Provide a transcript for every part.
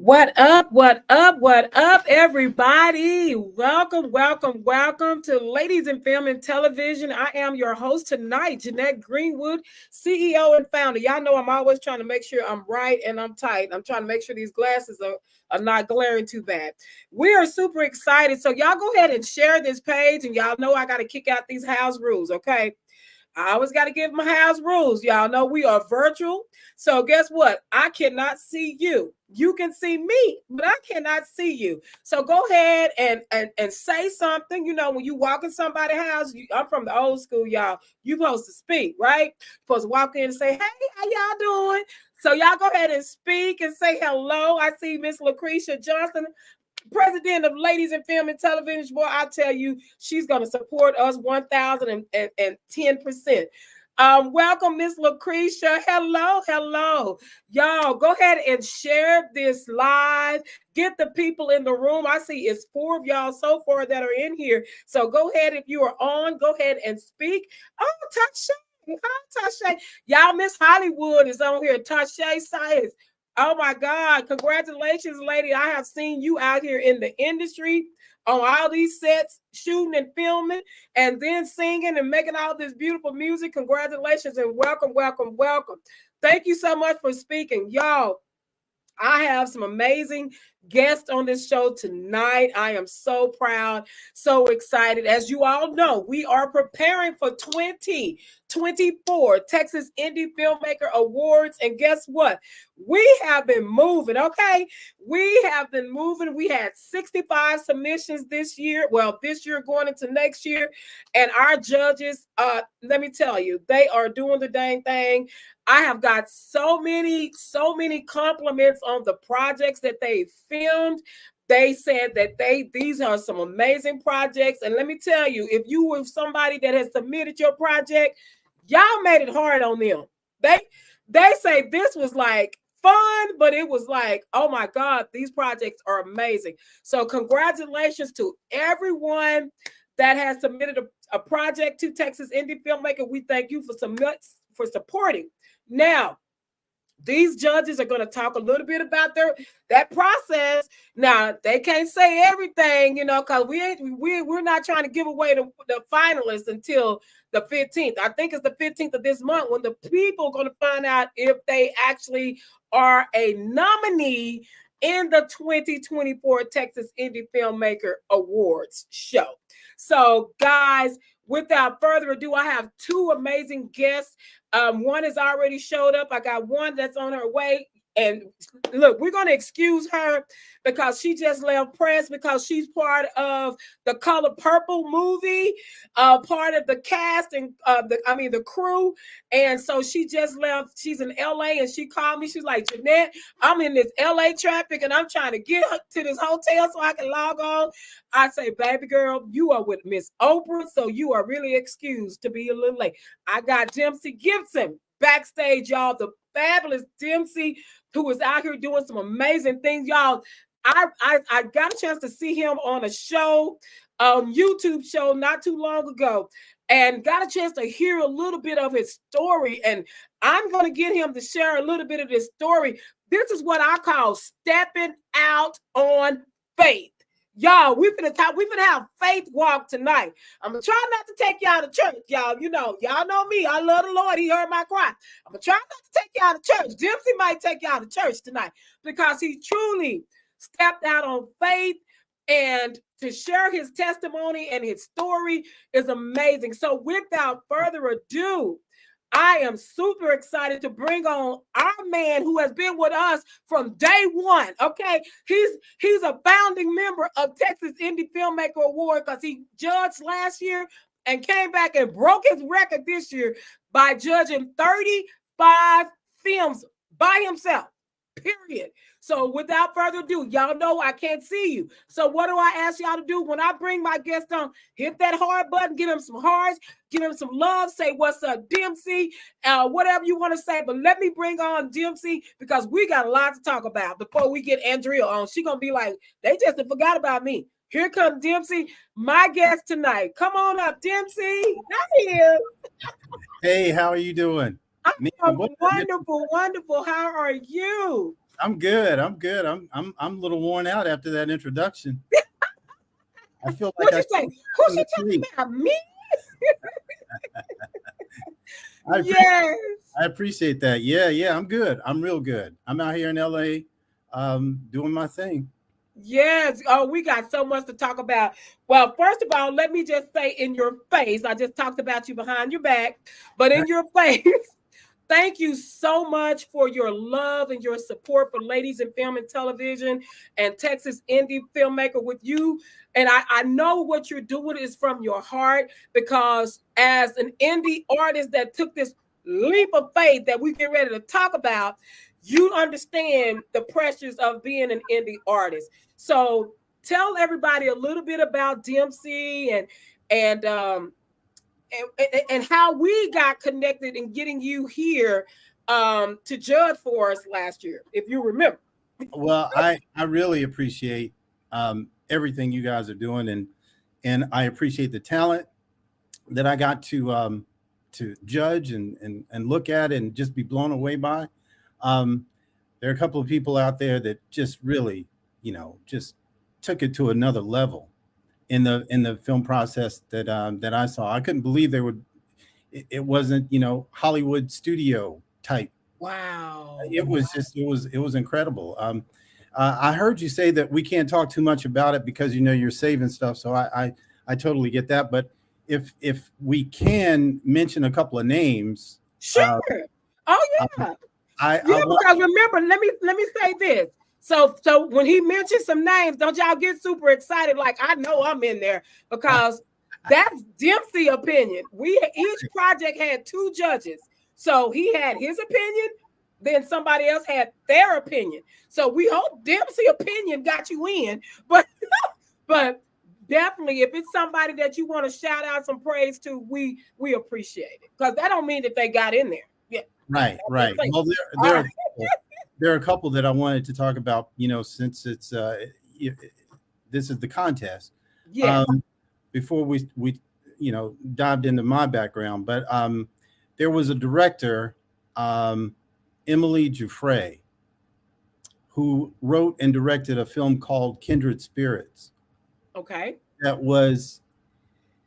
What up? What up? What up, everybody? Welcome, welcome, welcome to Ladies in Film and Television. I am your host tonight, Jeanette Greenwood, CEO and founder. Y'all know I'm always trying to make sure I'm right and I'm tight. I'm trying to make sure these glasses are not glaring too bad. We are super excited. So y'all go ahead and share this page, and y'all know I got to kick out these house rules, okay? I always got to give my house rules. Y'all know we are virtual. So guess what? I cannot see you. You can see me, but I cannot see you. So go ahead and say something. You know, when you walk in somebody's house, I'm from the old school, y'all. You supposed to speak, right? Supposed to walk in and say, hey, how y'all doing? So y'all go ahead and speak and say hello. I see Miss Lucretia Johnson, president of Ladies in Film and Television. Boy, I tell you, she's going to support us 1,010%. Welcome, Miss Lucretia. Hello, hello. Y'all, go ahead and share this live. Get the people in the room. I see it's 4 of y'all so far that are in here. So go ahead, if you are on, go ahead and speak. Oh, Tasha. Hi, Tasha. Y'all, Miss Hollywood is on here. Tasha Science. Oh my God. Congratulations, lady. I have seen you out here in the industry on all these sets, shooting and filming, and then singing and making all this beautiful music. Congratulations and welcome, welcome, welcome. Thank you so much for speaking. Y'all, I have some amazing guests on this show tonight. I am so proud, so excited. As you all know, we are preparing for 2024 Texas Indie Filmmaker Awards. And guess what? We have been moving, okay? We have been moving. We had 65 submissions this year. Well, this year going into next year. And our judges, let me tell you, they are doing the dang thing. I have got so many compliments on the projects that they filmed. They said that these are some amazing projects. And let me tell you, if you were somebody that has submitted your project, y'all made it hard on them. They say this was like fun, but it was like, oh my God, these projects are amazing. So congratulations to everyone that has submitted a project to Texas Indie Filmmaker. We thank you for supporting. Now, these judges are going to talk a little bit about that process. Now, they can't say everything, you know, because we're not trying to give away the finalists until the 15th. I think it's the 15th of this month when the people are going to find out if they actually are a nominee in the 2024 Texas Indie Filmmaker Awards show. So, guys, without further ado, I have 2 amazing guests. One has already showed up. I got one that's on her way. And look, we're going to excuse her because she just left press because she's part of the Color Purple movie, part of the cast and the crew. And so she just left. She's in LA and she called me. She's like, Jeanette, I'm in this LA traffic and I'm trying to get to this hotel so I can log on. I say, baby girl, you are with Miss Oprah, so you are really excused to be a little late. I got Dempsey Gibson backstage, y'all, the fabulous Dempsey, who is out here doing some amazing things, y'all. I got a chance to see him on a show, YouTube show not too long ago, and got a chance to hear a little bit of his story. And I'm going to get him to share a little bit of this story. This is what I call stepping out on faith. Y'all, we're gonna have faith walk tonight. I'm gonna try not to take y'all to church, y'all. Y'all know me. I love the Lord. He heard my cry. I'm gonna try not to take y'all to church. Dempsey might take y'all to church tonight because he truly stepped out on faith, and to share his testimony and his story is amazing. So without further ado, I am super excited to bring on our man who has been with us from day one. Okay, he's a founding member of Texas Indie Filmmaker Award because he judged last year and came back and broke his record this year by judging 35 films by himself. Period. So without further ado, y'all know I can't see you. So what do I ask y'all to do when I bring my guest on? Hit that heart button, give him some hearts, give him some love, say what's up, Dempsey, whatever you want to say. But let me bring on Dempsey because we got a lot to talk about before we get Andrea on. She's going to be like, they just forgot about me. Here comes Dempsey, my guest tonight. Come on up, Dempsey. I'm here. Hey, how are you doing? I'm wonderful, wonderful. How are you? I'm good. I'm a little worn out after that introduction. I feel like What'd I you say? should Who's in she the talking tree. about? Me? I appreciate Yes. I appreciate that. Yeah, yeah, I'm good. I'm real good. I'm out here in LA doing my thing. Yes. Oh, we got so much to talk about. Well, first of all, let me just say in your face, I just talked about you behind your back, but in your face, thank you so much for your love and your support for Ladies in Film and Television and Texas Indie Filmmaker with you. And I know what you're doing is from your heart, because as an indie artist that took this leap of faith that we get ready to talk about, you understand the pressures of being an indie artist. So tell everybody a little bit about Dempsey and um and how we got connected in getting you here to judge for us last year, if you remember. Well, I really appreciate everything you guys are doing, and I appreciate the talent that I got to judge and look at and just be blown away by. Um, there are a couple of people out there that just really, just took it to another level in the film process that I saw. I couldn't believe there would it wasn't Hollywood studio type. Wow. It was just it was incredible. I heard you say that we can't talk too much about it because you're saving stuff. So I totally get that. But if we can mention a couple of names, Sure. Oh um, yeah. I Yeah, want. because remember, let me say this. So when he mentioned some names, don't y'all get super excited like I know I'm in there, because that's Dempsey opinion. Each project had two judges. So he had his opinion, then somebody else had their opinion. So we hope Dempsey opinion got you in, but but definitely if it's somebody that you want to shout out some praise to, we appreciate it. Because that don't mean that they got in there. Yeah. Right, I'll just right. say, Well, all right. there are a couple that I wanted to talk about. Since y- this is the contest. Yes. Um, Before we dived into my background, but there was a director, um, Emily Giuffre, who wrote and directed a film called Kindred Spirits Okay. that was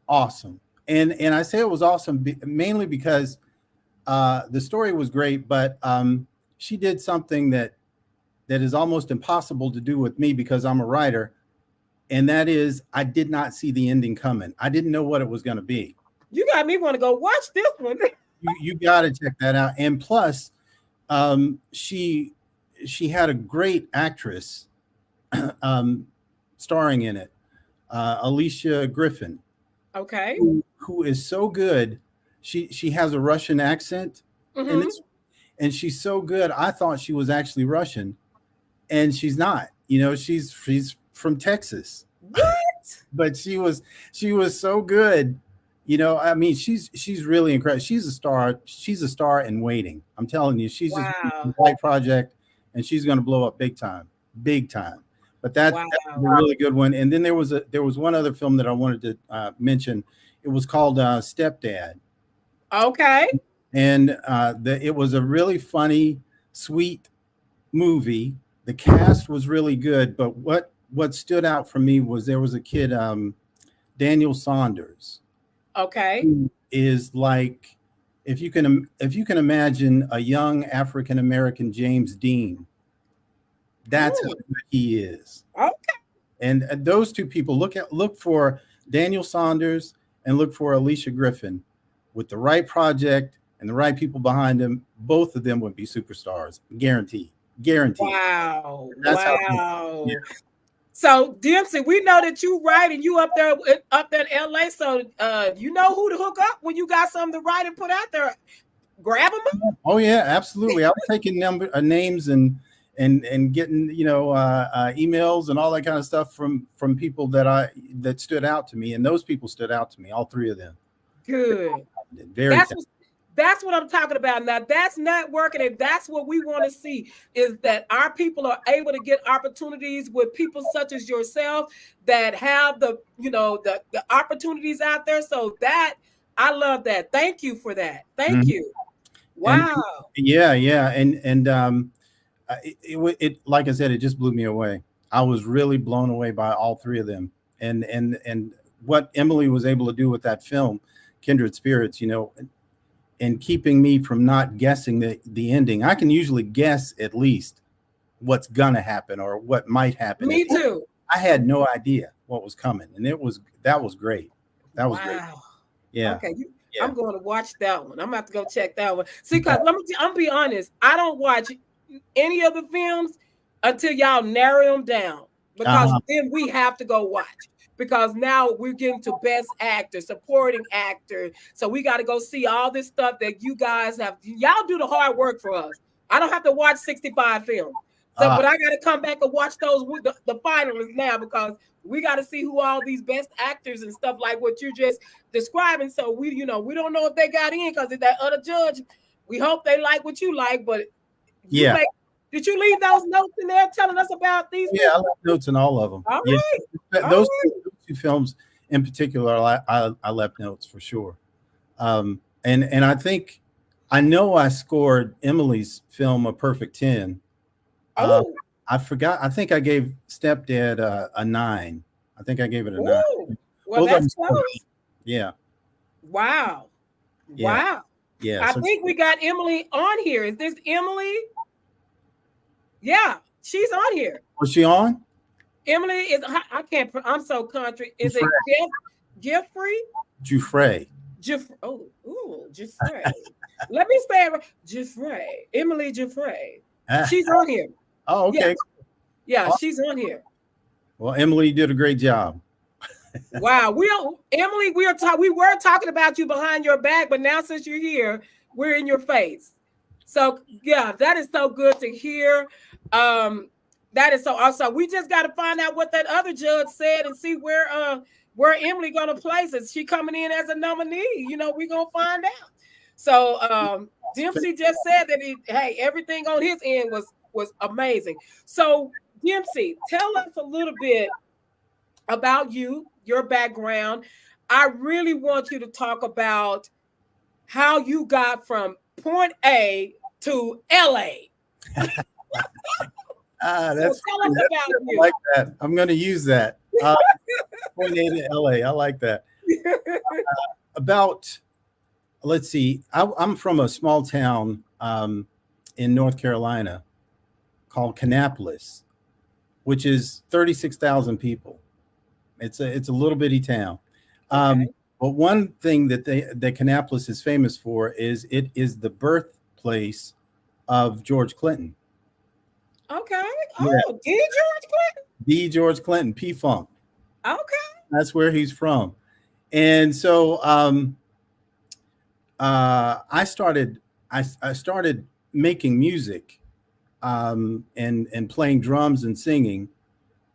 awesome. And I say it was awesome mainly because the story was great, but she did something that is almost impossible to do with me because I'm a writer, and that is I did not see the ending coming. I didn't know what it was going to be. You got me want to go watch this one. You got to check that out. And plus, she had a great actress um, starring in it, Alicia Griffin, Okay. who is so good. She has a Russian accent, and Mm-hmm. it's and she's so good. I thought she was actually Russian, and she's not. She's from Texas, What? but she was so good. I mean, she's really incredible. She's a star. She's a star in waiting. I'm telling you, she's just waiting for Wow. the right project, and she's going to blow up big time, big time. But that was a Wow. really good one. And then there was one other film that I wanted to mention. It was called Stepdad, Okay. and it was a really funny, sweet movie. The cast was really good, but what stood out for me was there was a kid, Daniel Saunders, Okay. who is like, if you can imagine a young African American James Dean, that's how Mm. good he is. Okay. And those two people, look for Daniel Saunders and look for Alicia Griffin. With the right project and the right people behind them, both of them would be superstars, guaranteed, guaranteed. Wow. That's how good. Yeah. Wow. So Dempsey, we know that you write and you up there in LA. So you know who to hook up when you got something to write and put out there. Grab them. Oh yeah, absolutely. I was taking names and getting emails and all that kind of stuff from people that stood out to me, and those people stood out to me. All three of them. Good. Very That's talented. what that's what I'm talking about. Now that's networking, and that's what we want to see, is that our people are able to get opportunities with people such as yourself that have the opportunities out there. So that I love that. Thank you for that. Thank Mhm. you. And Wow. yeah, yeah, and like I said, it just blew me away. I was really blown away by all three of them, and what Emily was able to do with that film, Kindred Spirits, and keeping me from not guessing the ending. I can usually guess at least what's gonna happen or what might happen. Me too. I had no idea what was coming, and that was great. That was great. Wow. Yeah. Okay. Yeah. I'm going to watch that one. I'm going to have to go check that one. See, because I'm be honest, I don't watch any of the films until y'all narrow them down, because then we have to go watch. Because now we're getting to best actor, supporting actor. So we got to go see all this stuff that you guys have. Y'all do the hard work for us. I don't have to watch 65 films. So, but I got to come back and watch those with the finalists now, because we got to see who all these best actors and stuff like what you're just describing. So we don't know if they got in, because if that other judge, we hope they like what you like. But did you leave those notes in there telling us about these? Yeah, I left notes in all of them. All right. Those two films in particular, I left notes for sure. And I know I scored Emily's film a perfect 10. I forgot. I think I gave Stepdad a 9. I think I gave it a 9. Well, that's close. Yeah. Wow. Yeah. Wow. Yeah. I think we got Emily on here. Is this Emily? Yeah, she's on here. Was she on? Emily is. I can't. I'm so country. Is it Jeffrey? Jeffrey. Jeffrey. Let me say it. Jeffrey. Emily Jeffrey. She's on here. Oh, okay. Yeah, she's on here. Well, Emily did a great job. Wow. Emily, we were talking about you behind your back, but now since you're here, we're in your face. So yeah, that is so good to hear. That is so awesome. We just got to find out what that other judge said and see where Emily gonna place it. Is she coming in as a nominee? We're gonna find out. So Dempsey just said that everything on his end was amazing. So Dempsey, tell us a little bit about your background. I really want you to talk about how you got from point A to LA. That's tell us about you. I like that. I'm going to use that. Point A to LA. I like that. Let's see. I'm from a small town in North Carolina called Kannapolis, which is 36,000 people. It's a little bitty town. Okay. But one thing that Kannapolis is famous for is it is the birthplace of George Clinton. Okay. Oh, yeah. The George Clinton? The George Clinton, P-Funk. Okay. That's where he's from. And so I started making music and playing drums and singing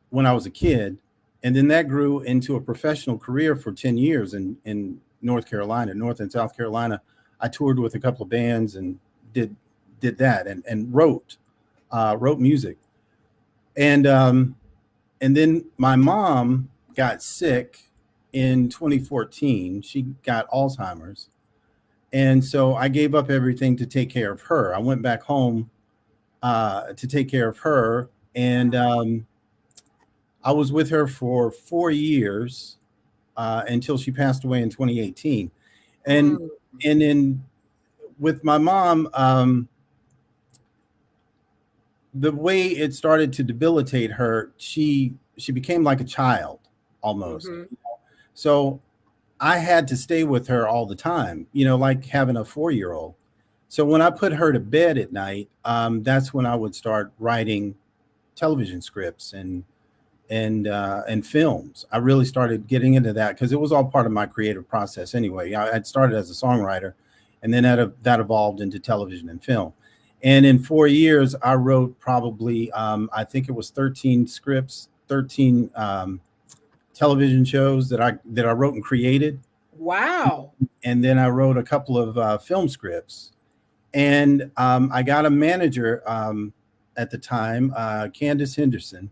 when I was a kid. And then that grew into a professional career for 10 years in North Carolina, North and South Carolina. I toured with a couple of bands and did that and wrote music. And then my mom got sick in 2014. She got Alzheimer's. And so I gave up everything to take care of her. I went back home to take care of her. And I was with her for 4 years until she passed away in 2018. And then with my mom, the way it started to debilitate her, she became like a child almost. Mm-hmm. So I had to stay with her all the time, like having a 4-year-old. So when I put her to bed at night, that's when I would start writing television scripts and films. I really started getting into that because it was all part of my creative process anyway. I'd started as a songwriter, and then that evolved into television and film. And in 4 years, I wrote probably, I think it was 13 scripts, 13 television shows that I wrote and created. Wow. And then I wrote a couple of film scripts. And I got a manager at the time, Candace Henderson,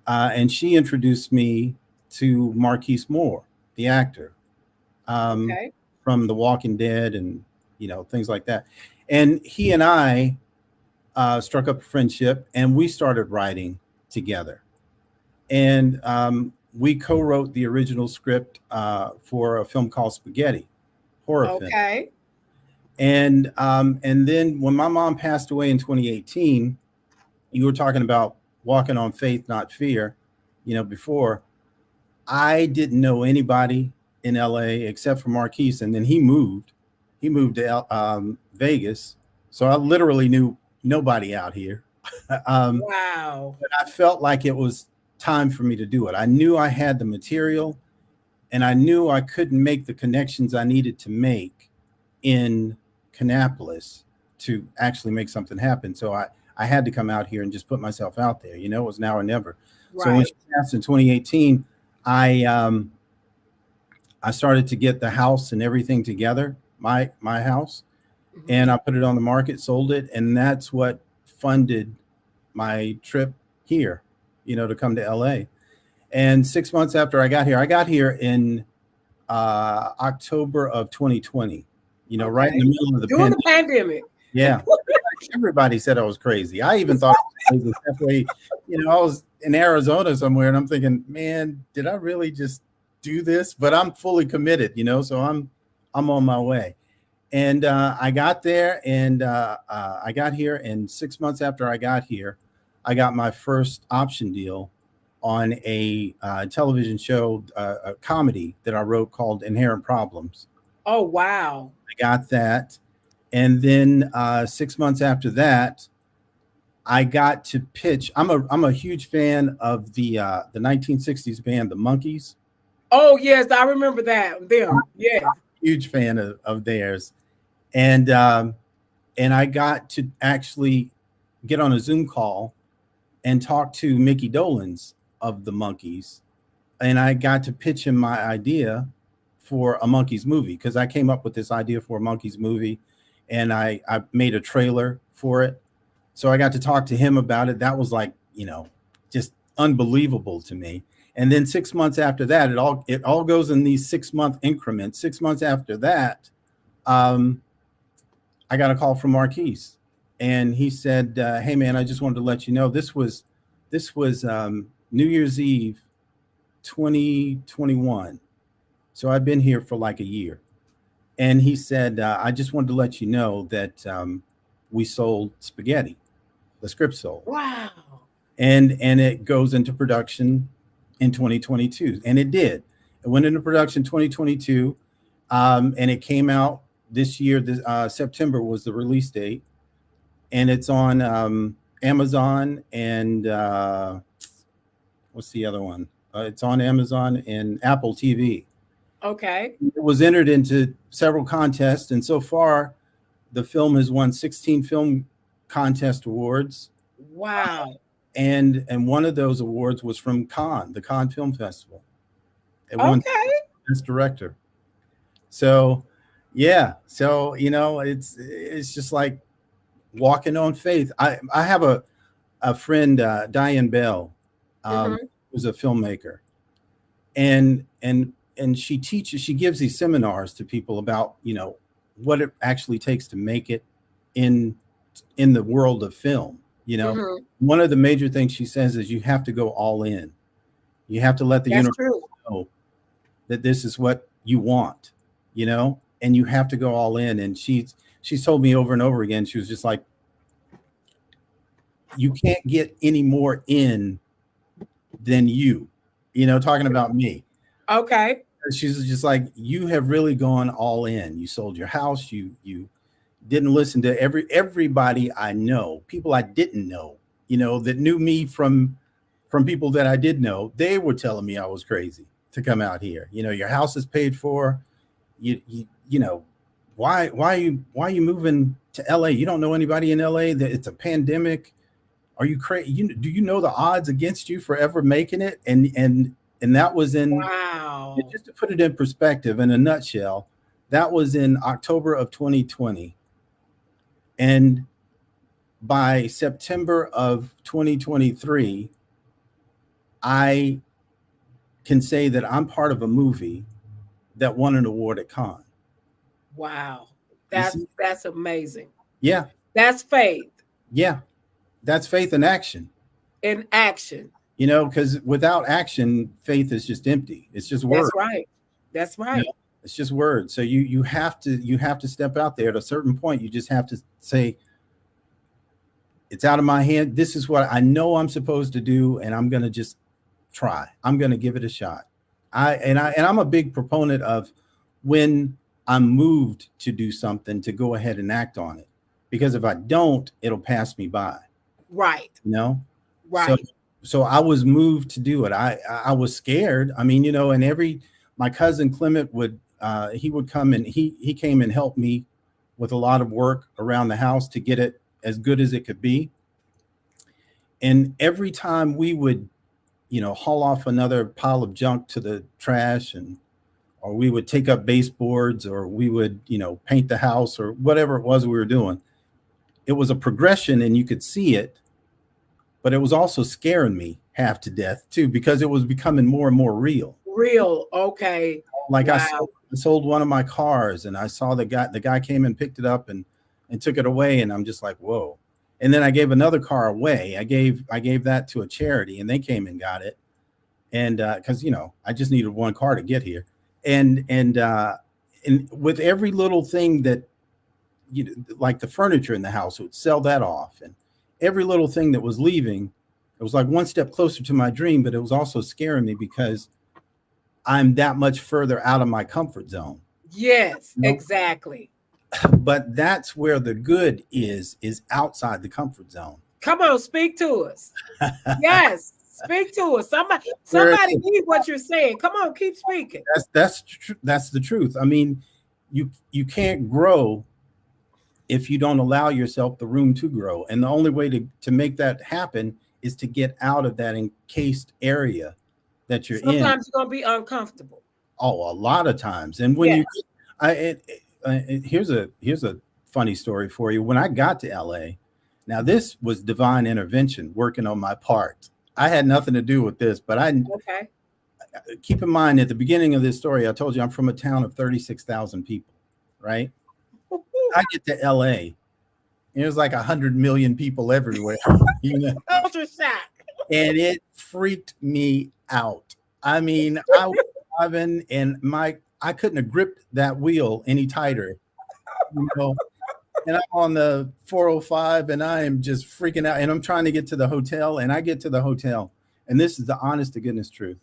and she introduced me to Marquise Moore, the actor, from The Walking Dead and, things like that. And he and I struck up a friendship, and we started writing together. And we co-wrote the original script for a film called Spaghetti, horror film. Okay. And then when my mom passed away in 2018, you were talking about walking on faith, not fear. Before, I didn't know anybody in LA except for Marquise, and then he moved. He moved to Vegas, so I literally knew nobody out here. Wow. But I felt like it was time for me to do it. I knew I had the material, and I knew I couldn't make the connections I needed to make in Kannapolis to actually make something happen. So I had to come out here and just put myself out there. It was now or never. Right. So when she passed in 2018, I started to get the house and everything together, my house, and I put it on the market, sold it, and that's what funded my trip here, to come to LA. And 6 months after I got here in October of 2020, right in the middle of the during the pandemic. Yeah. Everybody said I was crazy. I even thought I was crazy. Halfway, I was in Arizona somewhere, and I'm thinking, man, did I really just do this? But I'm fully committed, so I'm on my way. And I got there, and I got here, and 6 months after I got here, I got my first option deal on a television show, a comedy that I wrote called Inherent Problems. Oh, wow. I got that. And then 6 months after that, I got to pitch. I'm a huge fan of the 1960s band, the Monkees. Oh, yes, I remember that. Them, yeah. Huge fan of theirs. And I got to actually get on a Zoom call and talk to Mickey Dolenz of the Monkees. And I got to pitch him my idea for a Monkees movie, because I came up with this idea for a Monkees movie, and I made a trailer for it. So I got to talk to him about it. That was like, just unbelievable to me. And then 6 months after that, it all goes in these 6 month increments. 6 months after that, I got a call from Marquise, and he said, "Hey man, I just wanted to let you know this was New Year's Eve, 2021. So I've been here for like a year." And he said, "I just wanted to let you know that we sold Spaghetti, the script sold." Wow. And it goes into production in 2022, and it did. It went into production 2022, and it came out this year. September was the release date, and it's on Amazon and what's the other one? It's on Amazon and Apple TV. Okay. It was entered into several contests, and so far, the film has won 16 film contest awards. Wow. And one of those awards was from the Cannes Film Festival. It won Best Director. So, yeah. So, it's just like walking on faith. I have a friend, Diane Bell, who's a filmmaker, and she gives these seminars to people about, what it actually takes to make it in the world of film. One of the major things she says is you have to go all in. You have to let the universe know that this is what you want, and you have to go all in. And she's told me over and over again, she was just like, you can't get any more in than you, talking about me. Okay. She's just like, you have really gone all in. You sold your house. You didn't listen to everybody I know, people I didn't know, that knew me from people that I did know. They were telling me I was crazy to come out here. Your house is paid for. Why are you moving to LA? You don't know anybody in LA. That it's a pandemic. Are you crazy? Do you know the odds against you for ever making it? And that was in, wow. Just to put it in perspective, in a nutshell, that was in October of 2020. And by September of 2023, I can say that I'm part of a movie that won an award at Cannes. Wow. That's amazing. Yeah. That's faith. Yeah, that's faith in action. In action. You know, because without action, faith is just empty. It's just That's words. right. That's You right. know, it's just words. So you have to step out there at a certain point. You just have to say, it's out of my hand. This is what I know I'm supposed to do, and I'm gonna just try. I'm gonna give it a shot. I'm a big proponent of when I'm moved to do something to go ahead and act on it. Because if I don't, it'll pass me by. Right. You know? Right. So I was moved to do it. I was scared. I mean, you know, and my cousin Clement would he would come and he came and helped me with a lot of work around the house to get it as good as it could be. And every time we would, you know, haul off another pile of junk to the trash, or we would take up baseboards, or we would, you know, paint the house, or whatever it was we were doing, it was a progression and you could see it, but it was also scaring me half to death too, because it was becoming more and more real. Real. Okay. Like wow. I sold one of my cars, and I saw the guy came and picked it up and took it away. And I'm just like, whoa. And then I gave another car away. I gave that to a charity, and they came and got it. And because, you know, I just needed one car to get here. And with every little thing that, you know, like the furniture in the house, would sell that off. And every little thing that was leaving, it was like one step closer to my dream, but it was also scaring me because I'm that much further out of my comfort zone. Yes, you know? Exactly. But that's where the good is outside the comfort zone. Come on, speak to us. Yes, speak to us. Somebody needs what you're saying. Come on, keep speaking. That's the truth. I mean, you can't grow if you don't allow yourself the room to grow. And the only way to make that happen is to get out of that encased area that you're in. Sometimes you're gonna be uncomfortable. Oh, a lot of times. And when here's a funny story for you. When I got to LA, now this was divine intervention working on my part. I had nothing to do with this, but keep in mind at the beginning of this story, I told you I'm from a town of 36,000 people, right? I get to LA, and there's like 100 million people everywhere. You know? Culture shock. And it freaked me out. I mean, I was driving, and I couldn't have gripped that wheel any tighter, you know. And I'm on the 405, and I am just freaking out. And I'm trying to get to the hotel, and I get to the hotel, and this is the honest to goodness truth.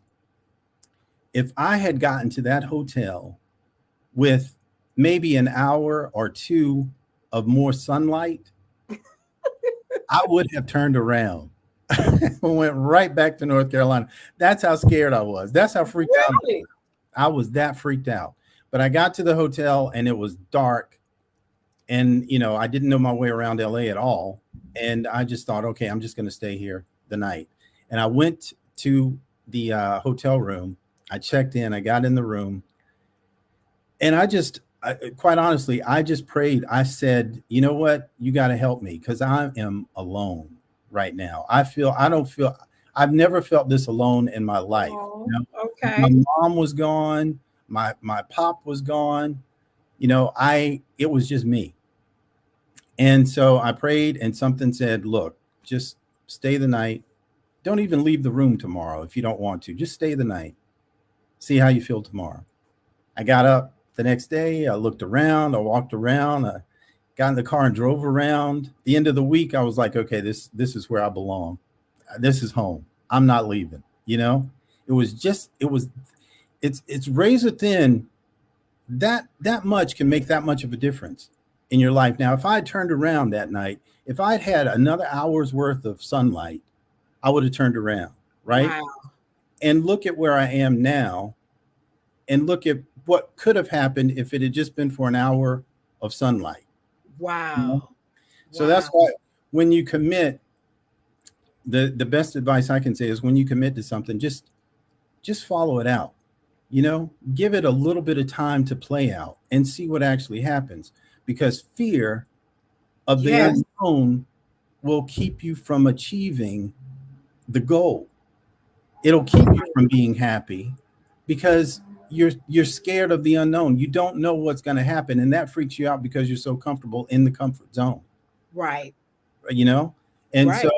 If I had gotten to that hotel with maybe an hour or two of more sunlight, I would have turned around. Went right back to North Carolina. That's how scared I was. That's how freaked out I was. That freaked out. But I got to the hotel, and it was dark, and you know, I didn't know my way around LA at all. And I just thought, okay, I'm just going to stay here the night. And I went to the hotel room. I checked in. I got in the room, and quite honestly, I just prayed. I said, you know what? You got to help me, because I am alone right now. I've never felt this alone in my life. Oh, you know? Okay. My mom was gone. My pop was gone. You know, it was just me. And so I prayed, and something said, look, just stay the night. Don't even leave the room tomorrow if you don't want to. Just stay the night. See how you feel tomorrow. I got up the next day. I looked around. I walked around. I got in the car and drove around. The end of the week, I was like, okay, this is where I belong. This is home. I'm not leaving. You know, it's razor thin. That much can make that much of a difference in your life. Now, if I had turned around that night, if I'd had another hour's worth of sunlight, I would have turned around, right? Wow. And look at where I am now, and look at what could have happened if it had just been for an hour of sunlight. Wow. You know? So that's why when you commit, the best advice I can say is when you commit to something, just follow it out. You know, give it a little bit of time to play out and see what actually happens, because fear of the unknown will keep you from achieving the goal. It'll keep you from being happy because you're scared of the unknown. You don't know what's going to happen, and that freaks you out because you're so comfortable in the comfort zone. Right. you know? And Right. so,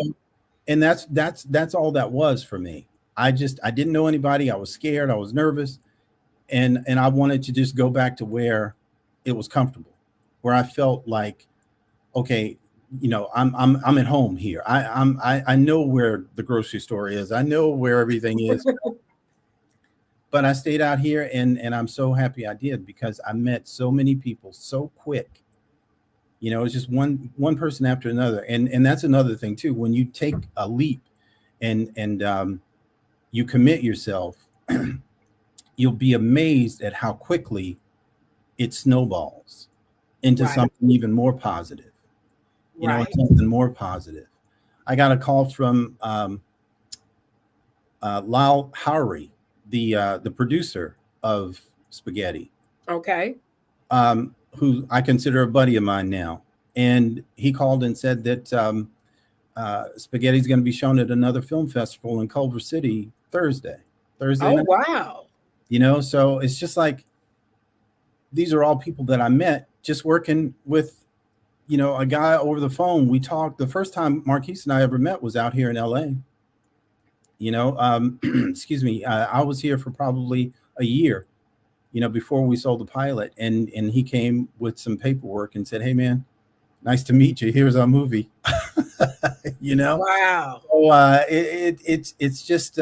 and that's all that was for me. I didn't know anybody. I was scared. I was nervous. And I wanted to just go back to where it was comfortable, where I felt like, okay, I'm at home here. I know where the grocery store is. I know where everything is. But I stayed out here, and I'm so happy I did, because I met so many people so quick. It's just one person after another. And that's another thing too. When you take a leap and you commit yourself, you'll be amazed at how quickly it snowballs into Right. something even more positive. Right. Something more positive. I got a call from Lyle Howery, the producer of Spaghetti, Okay. who I consider a buddy of mine now. And he called and said that Spaghetti is going to be shown at another film festival in Culver City Thursday Oh, night. wow. So it's just like, these are all people that I met just working with, a guy over the phone. We talked. The first time Marquise and I ever met was out here in LA. Excuse me. I was here for probably a year, before we sold the pilot, and he came with some paperwork and said, "Hey, man, nice to meet you. Here's our movie." Wow. So it's just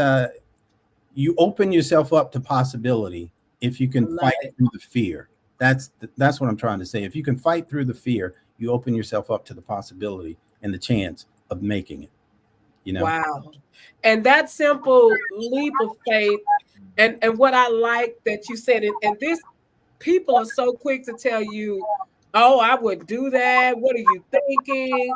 you open yourself up to possibility if you can fight through the fear. That's what I'm trying to say. If you can fight through the fear, you open yourself up to the possibility and the chance of making it. Wow. And that simple leap of faith, and what I like that you said, and this, people are so quick to tell you, oh, I wouldn't do that. What are you thinking?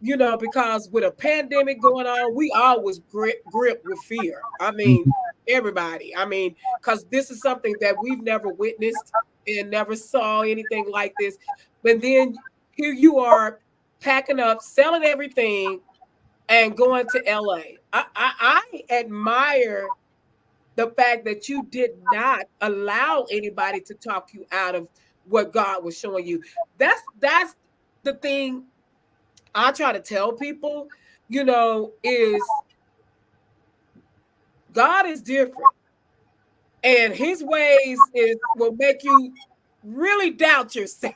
Because with a pandemic going on, we always gripped with fear. I mean, everybody. I mean, because this is something that we've never witnessed and never saw anything like this. But then here you are packing up, selling everything, and going to LA. I admire the fact that you did not allow anybody to talk you out of what God was showing you. That's the thing I try to tell people, is God is different. And his ways will make you really doubt yourself.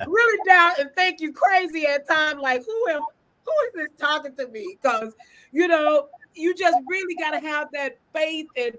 Really doubt and think you crazy at times, like, who is this talking to me? Because you just really got to have that faith and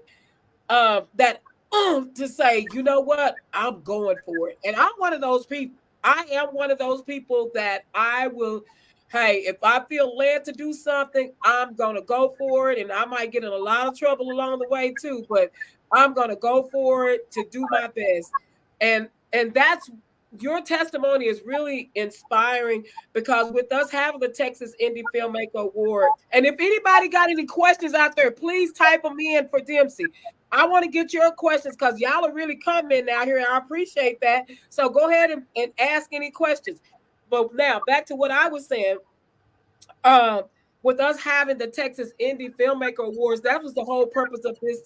that to say, you know what, I'm going for it. And I'm one of those people. I am one of those people that I will, hey, if I feel led to do something, I'm gonna go for it. And I might get in a lot of trouble along the way too, but I'm gonna go for it to do my best. And that's, your testimony is really inspiring, because with us having the Texas Indie Filmmaker Award, and if anybody got any questions out there, please type them in for Dempsey. I want to get your questions, because y'all are really coming out here. I appreciate that. So go ahead and ask any questions. But now back to what I was saying. With us having the Texas Indie Filmmaker Awards, that was the whole purpose of this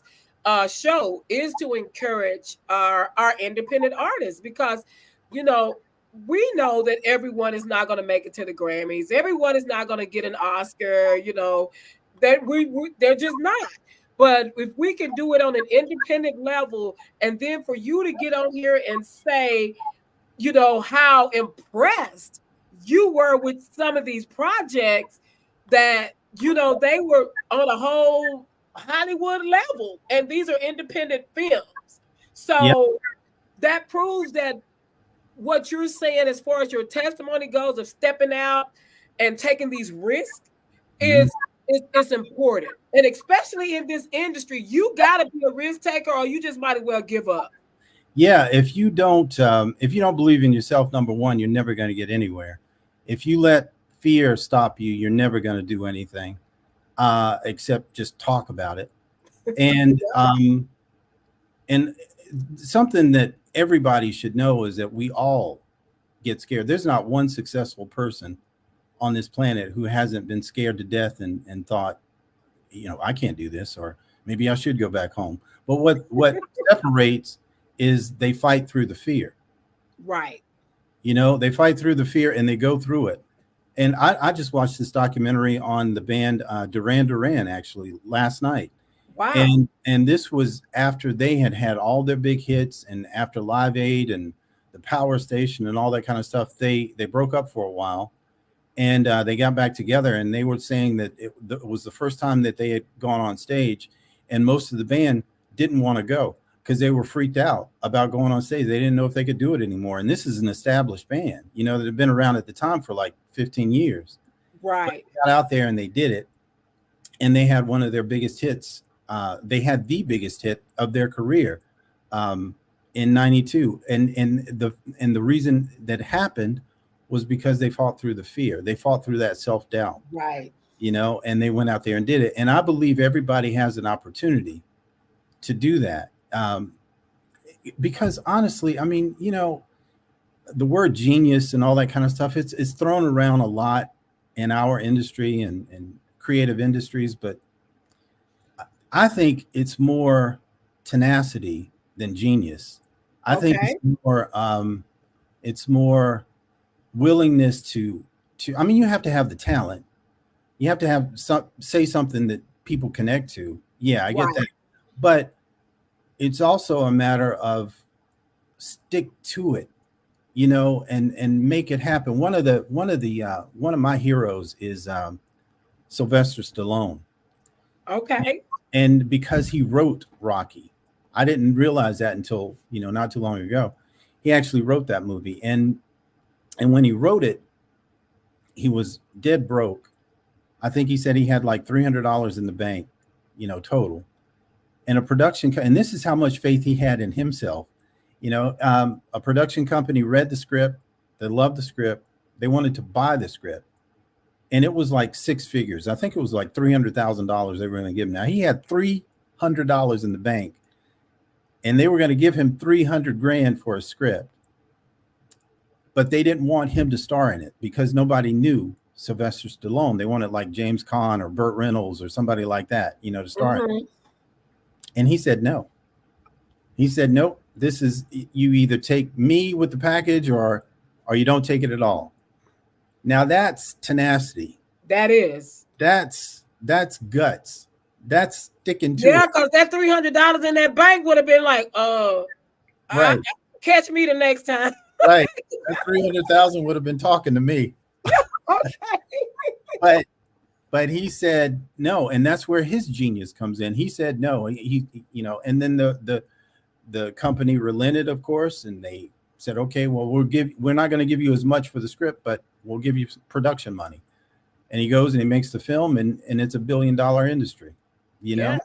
show, is to encourage our independent artists, because we know that everyone is not going to make it to the Grammys. Everyone is not going to get an Oscar. That they're just not. But if we can do it on an independent level, and then for you to get on here and say, how impressed you were with some of these projects, that, they were on a whole Hollywood level, and these are independent films. So that proves that what you're saying, as far as your testimony goes, of stepping out and taking these risks, is it's important. And especially in this industry, you got to be a risk taker, or you just might as well give up. Yeah, if you don't believe in yourself, number one, you're never going to get anywhere. If you let fear stop you, you're never going to do anything except just talk about it. And and something that everybody should know is that we all get scared. There's not one successful person on this planet who hasn't been scared to death and thought, I can't do this, or maybe I should go back home. But what separates is they fight through the fear. Right. They fight through the fear and they go through it. And I just watched this documentary on the band Duran Duran actually last night. Wow. And this was after they had all their big hits, and after Live Aid and the Power Station and all that kind of stuff, they broke up for a while, and they got back together, and they were saying that it was the first time that they had gone on stage, and most of the band didn't want to go because they were freaked out about going on stage. They didn't know if they could do it anymore. And this is an established band, you know, that had been around at the time for like 15 years. Right. Got out there and they did it, and they had one of their biggest hits. They had the biggest hit of their career in '92, and the reason that happened was because they fought through the fear. They fought through that self-doubt, Right. you know, and they went out there and did it. And I believe everybody has an opportunity to do that, because honestly, I mean, you know, the word genius and all that kind of stuff, it's thrown around a lot in our industry and creative industries, but I think it's more tenacity than genius. I think it's more willingness to I mean, you have to have the talent. You have to have say something that people connect to. Yeah, I get that. But it's also a matter of stick to it, you know, and make it happen. One of my heroes is Sylvester Stallone. Okay. And because he wrote Rocky, I didn't realize that until, you know, not too long ago. He actually wrote that movie, and when he wrote it, he was dead broke. I think he said he had like $300 in the bank, you know, total. And and this is how much faith he had in himself. You know, a production company read the script, they loved the script, they wanted to buy the script, and it was like six figures. I think it was like $300,000 they were going to give him. Now he had $300 in the bank, and they were going to give him 300 grand for a script, but they didn't want him to star in it because nobody knew Sylvester Stallone. They wanted like James Caan or Burt Reynolds or somebody like that, you know, to star in it. And he said no. He said, nope, this is, you either take me with the package or you don't take it at all. Now that's tenacity. That's guts. That's sticking to it. Yeah, because that $300 in that bank would have been like, right. Catch me the next time. Right. That 300,000 would have been talking to me. Okay. But he said no, and that's where his genius comes in. He said no. He you know, and then the company relented, of course, and they said, okay, well, we're not going to give you as much for the script, but we'll give you production money. And he goes and he makes the film, and it's $1 billion industry, you know.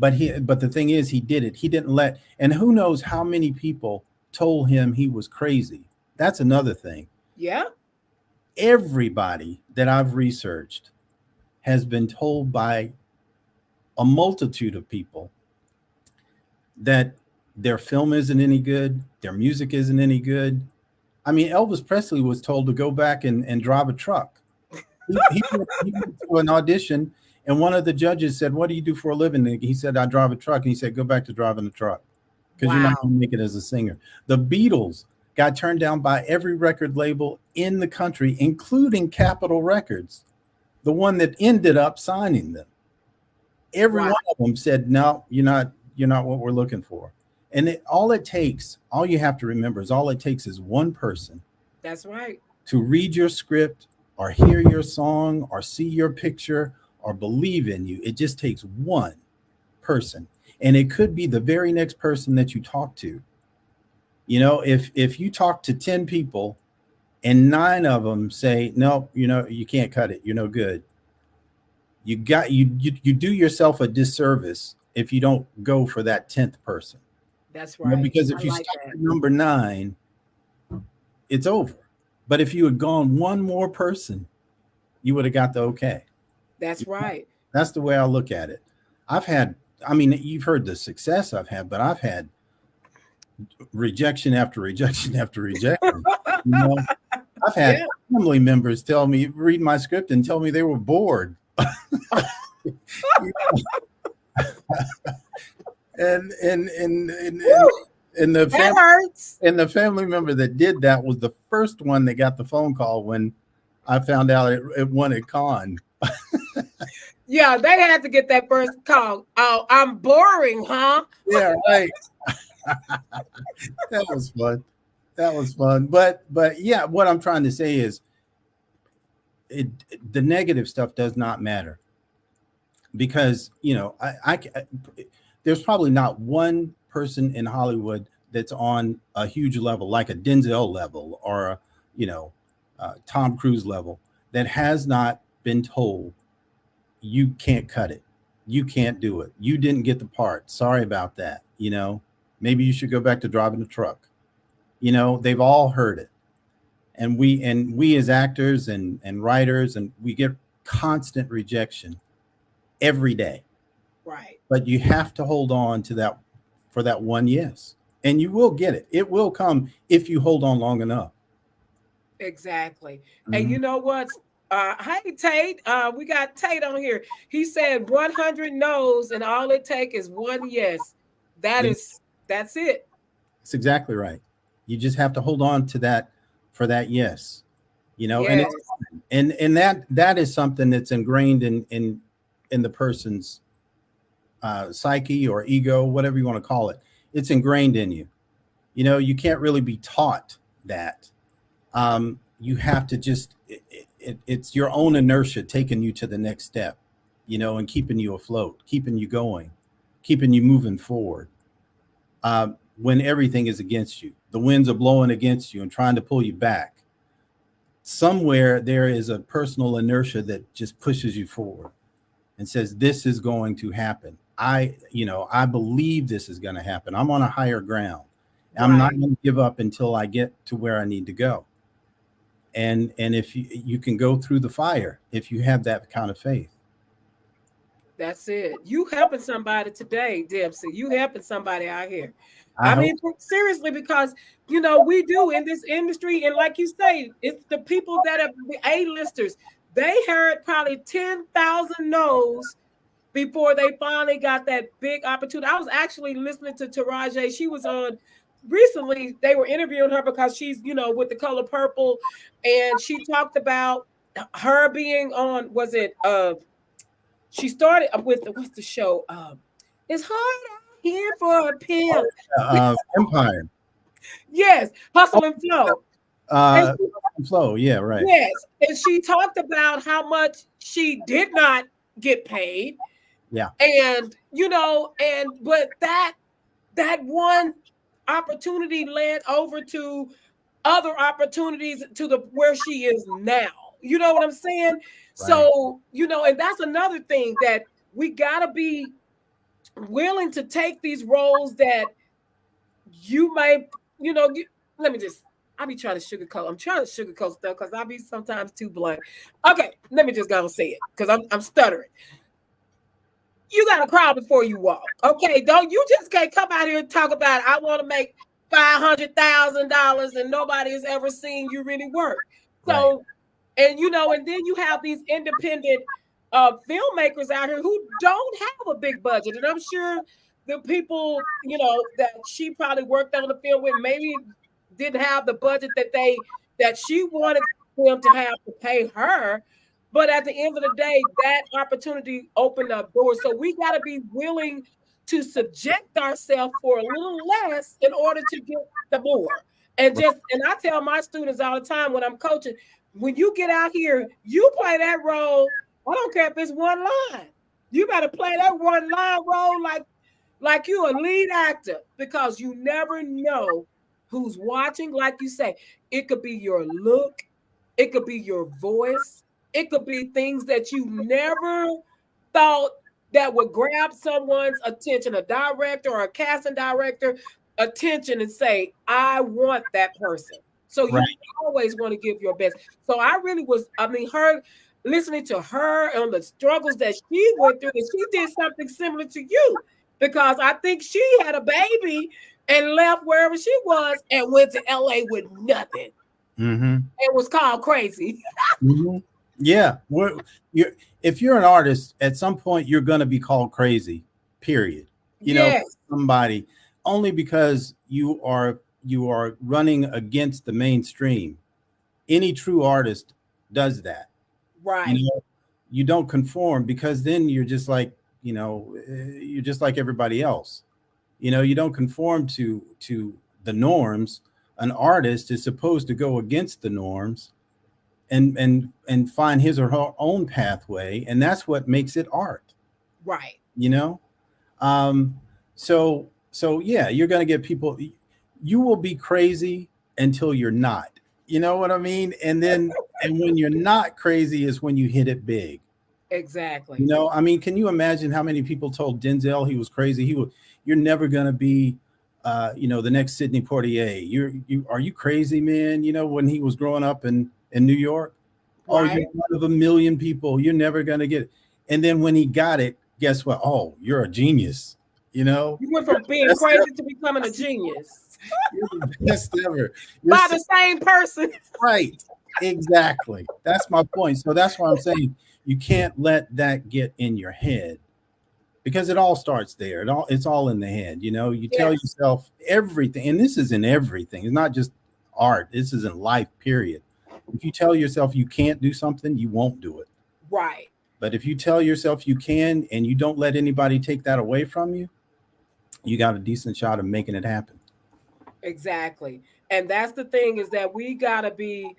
Yeah. But the thing is, he did it. He didn't let, and who knows how many people told him he was crazy. That's another thing. Yeah. Everybody that I've researched has been told by a multitude of people that their film isn't any good, their music isn't any good. I mean, Elvis Presley was told to go back and drive a truck. He went to an audition, and one of the judges said, what do you do for a living? He said, I drive a truck. And he said, go back to driving a truck because you're not going to make it as a singer. The Beatles got turned down by every record label in the country, including Capitol Records, the one that ended up signing them. Every one of them said, no, you're not what we're looking for. And all you have to remember is all it takes is one person. That's right. To read your script or hear your song or see your picture or believe in you. It just takes one person. And it could be the very next person that you talk to. You know, if you talk to 10 people and 9 of them say, no, you know, you can't cut it, you're no good, you do yourself a disservice if you don't go for that 10th person. That's right. You know, because if you start at number 9, it's over. But if you had gone one more person, you would have got the okay. That's right. That's the way I look at it. You've heard the success I've had, but I've had rejection after rejection after rejection. You know, I've had family members tell me, read my script and tell me they were bored. and the family member that did that was the first one that got the phone call when I found out it won at Cannes. Yeah, they had to get that first call. Oh, I'm boring, huh? Yeah, right. That was fun. That was fun. But yeah, what I'm trying to say is it, the negative stuff does not matter because, you know, there's probably not one person in Hollywood that's on a huge level, like a Denzel level or a, you know, Tom Cruise level, that has not been told, you can't cut it. You can't do it. You didn't get the part. Sorry about that. You know, maybe you should go back to driving a truck. You know, they've all heard it. And we as actors and writers, and we get constant rejection every day. Right. But you have to hold on to that for that one yes. And you will get it. It will come if you hold on long enough. Exactly. And Mhm. you know what? Hey Tate, we got Tate on here. He said 100 no's and all it take is one yes. Yeah, That's it. that's exactly right. You just have to hold on to that for that yes. You know, and Yes. it's and that is something that's ingrained in the person's psyche or ego, whatever you want to call it. It's ingrained in you. You know, you can't really be taught that. You have to just it's your own inertia taking you to the next step, you know, and keeping you afloat, keeping you going, keeping you moving forward. When everything is against you, the winds are blowing against you and trying to pull you back. Somewhere there is a personal inertia that just pushes you forward and says, this is going to happen. I believe this is going to happen. I'm on a higher ground. I'm not Right. going to give up until I get to where I need to go. And if you can go through the fire, if you have that kind of faith. That's it. You helping somebody today, Dempsey. You helping somebody out here. I I hope. mean, seriously, because you know we do in this industry, and like you say, it's the people that are the A-listers. They heard probably 10,000 no's before they finally got that big opportunity. I was actually listening to Taraji. She was on recently. They were interviewing her because she's, you know, with the color purple, and she talked about her being on. Was it she started with what's the show? It's hard out here for a pimp. Empire. Yes, Hustle and Flow. And Uh, Flow. Yeah, right. yes, and she talked about how much she did not get paid, Yeah, and you know, and but that one opportunity led over to other opportunities to the where she is now. You know what I'm saying? right. So, you know, and that's another thing that we got to be willing to take these roles that you may, you know, let me just, I be trying to sugarcoat. I'm trying to sugarcoat stuff because I be sometimes too blunt. Okay, let me just go and say it because I'm stuttering. You got to crawl before you walk. Okay, don't you just can't come out here and talk about I want to make $500,000 and nobody has ever seen you really work. Right. So, and you know, and then you have these independent filmmakers out here who don't have a big budget, and I'm sure the people you know that she probably worked on the film with maybe didn't have the budget that she wanted them to have to pay her. But at the end of the day, that opportunity opened up doors. So we got to be willing to subject ourselves for a little less in order to get the more. And I tell my students all the time when I'm coaching, when you get out here, you play that role. I don't care if it's one line. You better play that one line role like you a lead actor because you never know who's watching. Like you say, it could be your look, it could be your voice, it could be things that you never thought that would grab someone's attention, a director or a casting director attention and say, I want that person. So Right. you always want to give your best. So I really was, I mean, her listening to her and the struggles that she went through, and she did something similar to you because I think she had a baby and left wherever she was and went to LA with nothing. Mm-hmm. It was called crazy. Mm-hmm. Yeah. If you're an artist, at some point you're going to be called crazy. Period. You know, Yes. somebody only because you are running against the mainstream. Any true artist does that. Right. You know, you don't conform, because then you're just like, you're just like everybody else. You don't conform to the norms. An artist is supposed to go against the norms and find his or her own pathway, and that's what makes it art. Right. You know, so yeah, you're gonna get people. You will be crazy until you're not. You know what I mean? And when you're not crazy is when you hit it big. Exactly. I mean, can you imagine how many people told Denzel he was crazy? You're never gonna be, the next Sidney Poitier. Are you crazy, man? When he was growing up in New York, oh, Right. you're one of a million people. You're never gonna get it. And then when he got it, guess what? Oh, you're a genius. You went from being Best crazy ever. to becoming a genius You're the best ever. by the same person. Right. Exactly. That's my point. So that's why I'm saying you can't let that get in your head, because it all starts there. It's all in the head. You tell Yes. yourself everything, and this is in everything. It's not just art. This is in life, period. If you tell yourself you can't do something, you won't do it. Right. But if you tell yourself you can, and you don't let anybody take that away from you, you got a decent shot of making it happen. Exactly. And that's the thing, is that we gotta be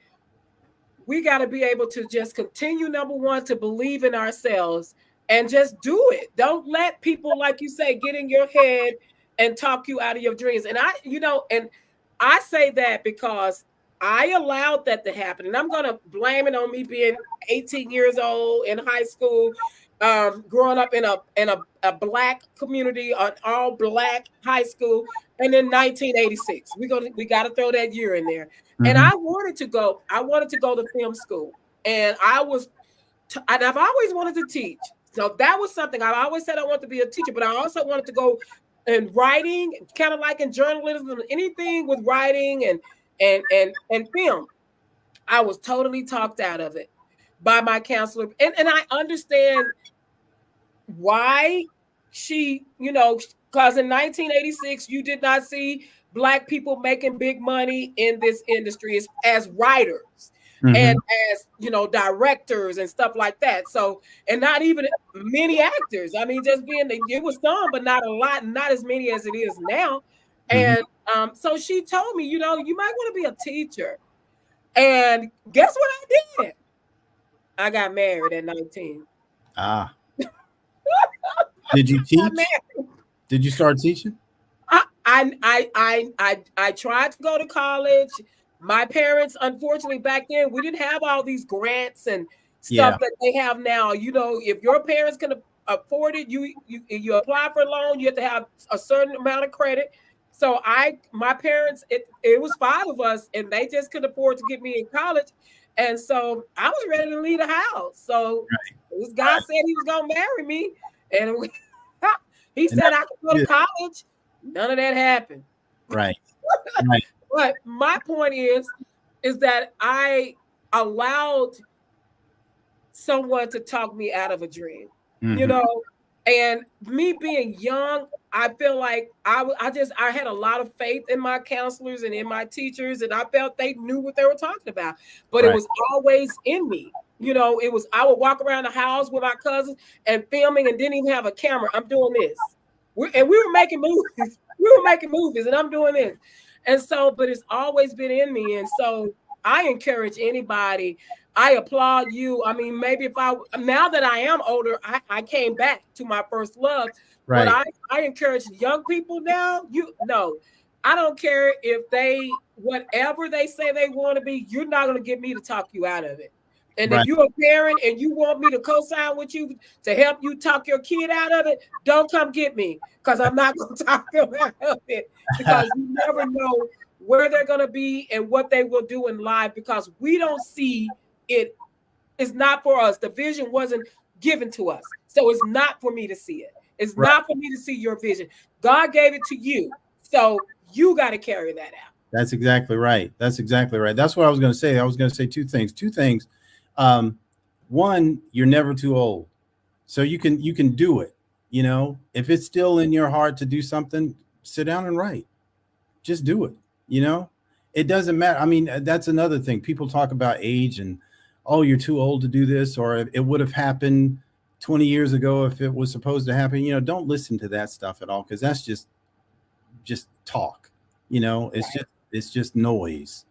able to just continue, number one, to believe in ourselves and just do it. Don't let people, like you say, get in your head and talk you out of your dreams. And I say that because I allowed that to happen. And I'm going to blame it on me being 18 years old in high school, growing up in a black community, an all black high school. And in 1986, we got to throw that year in there. And I wanted to go to film school. And and I've always wanted to teach. So that was something. I always said I wanted to be a teacher, but I also wanted to go in writing, kind of like in journalism, anything with writing and film. I was totally talked out of it by my counselor. And I understand why she, because in 1986, you did not see Black people making big money in this industry as writers and as, directors and stuff like that. So, and not even many actors. I mean, it was some, but not a lot, not as many as it is now. And so she told me, you might want to be a teacher. And guess what I did? I got married at 19. Ah. Did you teach? Did you start teaching? I tried to go to college. My parents, unfortunately, back then, we didn't have all these grants and stuff that they have now. If your parents can afford it, you apply for a loan, you have to have a certain amount of credit. So my parents, it was 5 of us, and they just couldn't afford to get me in college. And so I was ready to leave the house. So this guy said he was gonna marry me, and he said I could go to college. None of that happened. Right. But my point is that I allowed someone to talk me out of a dream, and me being young, I feel like I had a lot of faith in my counselors and in my teachers, and I felt they knew what they were talking about, but it was always in me. I would walk around the house with my cousins and filming and didn't even have a camera. I'm doing this. We were making movies. And I'm doing this. And so, but it's always been in me. And so I encourage anybody. I applaud you. I mean, maybe now that I am older, I came back to my first love. Right. But I encourage young people now, I don't care if whatever they say they want to be, you're not going to get me to talk you out of it. And if you're a parent and you want me to co-sign with you to help you talk your kid out of it, don't come get me, because I'm not going to talk them out of it, because you never know where they're going to be and what they will do in life, because we don't see it. It's not for us. The vision wasn't given to us. So it's not for me to see it. It's not for me to see your vision. God gave it to you. So you got to carry that out. That's exactly right. That's what I was going to say. I was going to say two things. One, you're never too old. So you can do it. If it's still in your heart to do something, sit down and write. Just do it. It doesn't matter. I mean, that's another thing. People talk about age and, oh, you're too old to do this, or it would have happened 20 years ago if it was supposed to happen. Don't listen to that stuff at all, because that's just talk. It's just noise.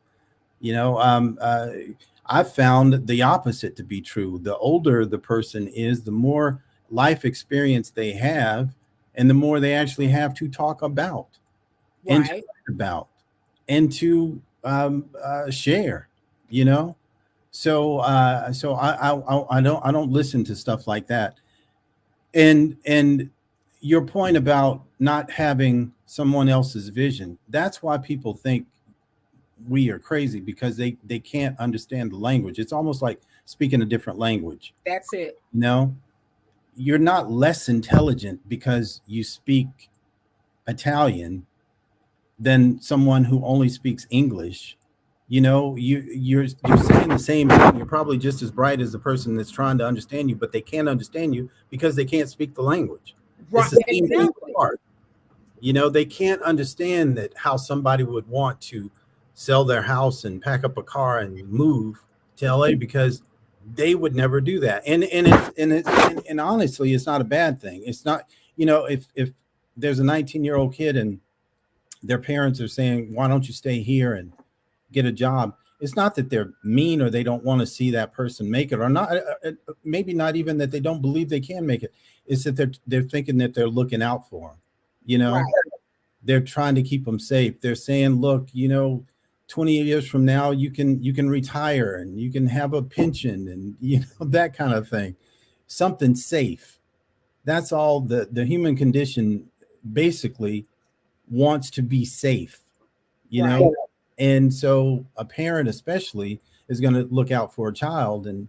I've found the opposite to be true. The older the person is, the more life experience they have, and the more they actually have to talk about and to Right. write about and to share. You know, so I don't listen to stuff like that. And your point about not having someone else's vision, that's why people think we are crazy, because they can't understand the language. It's almost like speaking a different language. That's it. You know, you're not less intelligent because you speak Italian than someone who only speaks English. You're saying the same thing. You're probably just as bright as the person that's trying to understand you, but they can't understand you because they can't speak the language. Right. It's the same thing with Exactly. art. They can't understand that how somebody would want to sell their house and pack up a car and move to LA, because they would never do that. And honestly, it's not a bad thing. It's not, if there's a 19-year-old kid and their parents are saying, why don't you stay here and get a job? It's not that they're mean or they don't want to see that person make it, or not. Maybe not even that they don't believe they can make it. It's that they're thinking that they're looking out for them. Right. They're trying to keep them safe. They're saying, look, 20 years from now, you can retire and you can have a pension, and that kind of thing. Something safe. That's all. The human condition basically wants to be safe, Right. and so a parent especially is going to look out for a child, and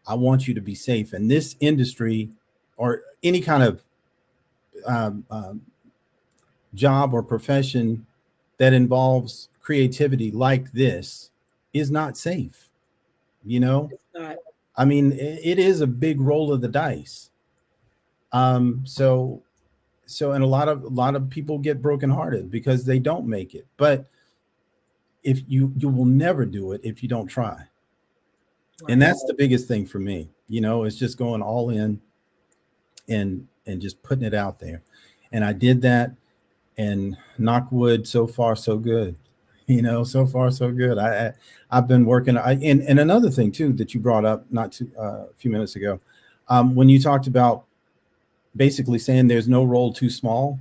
I want you to be safe. And this industry, or any kind of job or profession that involves creativity like this, is not safe. It's not. I mean, it is a big roll of the dice. And a lot of people get brokenhearted because they don't make it. But if you will never do it if you don't try. Right. And that's the biggest thing for me. It's just going all in and just putting it out there. And I did that, and knock wood, so far so good. So far so good. I've been working. And another thing too that you brought up a few minutes ago, when you talked about basically saying there's no role too small.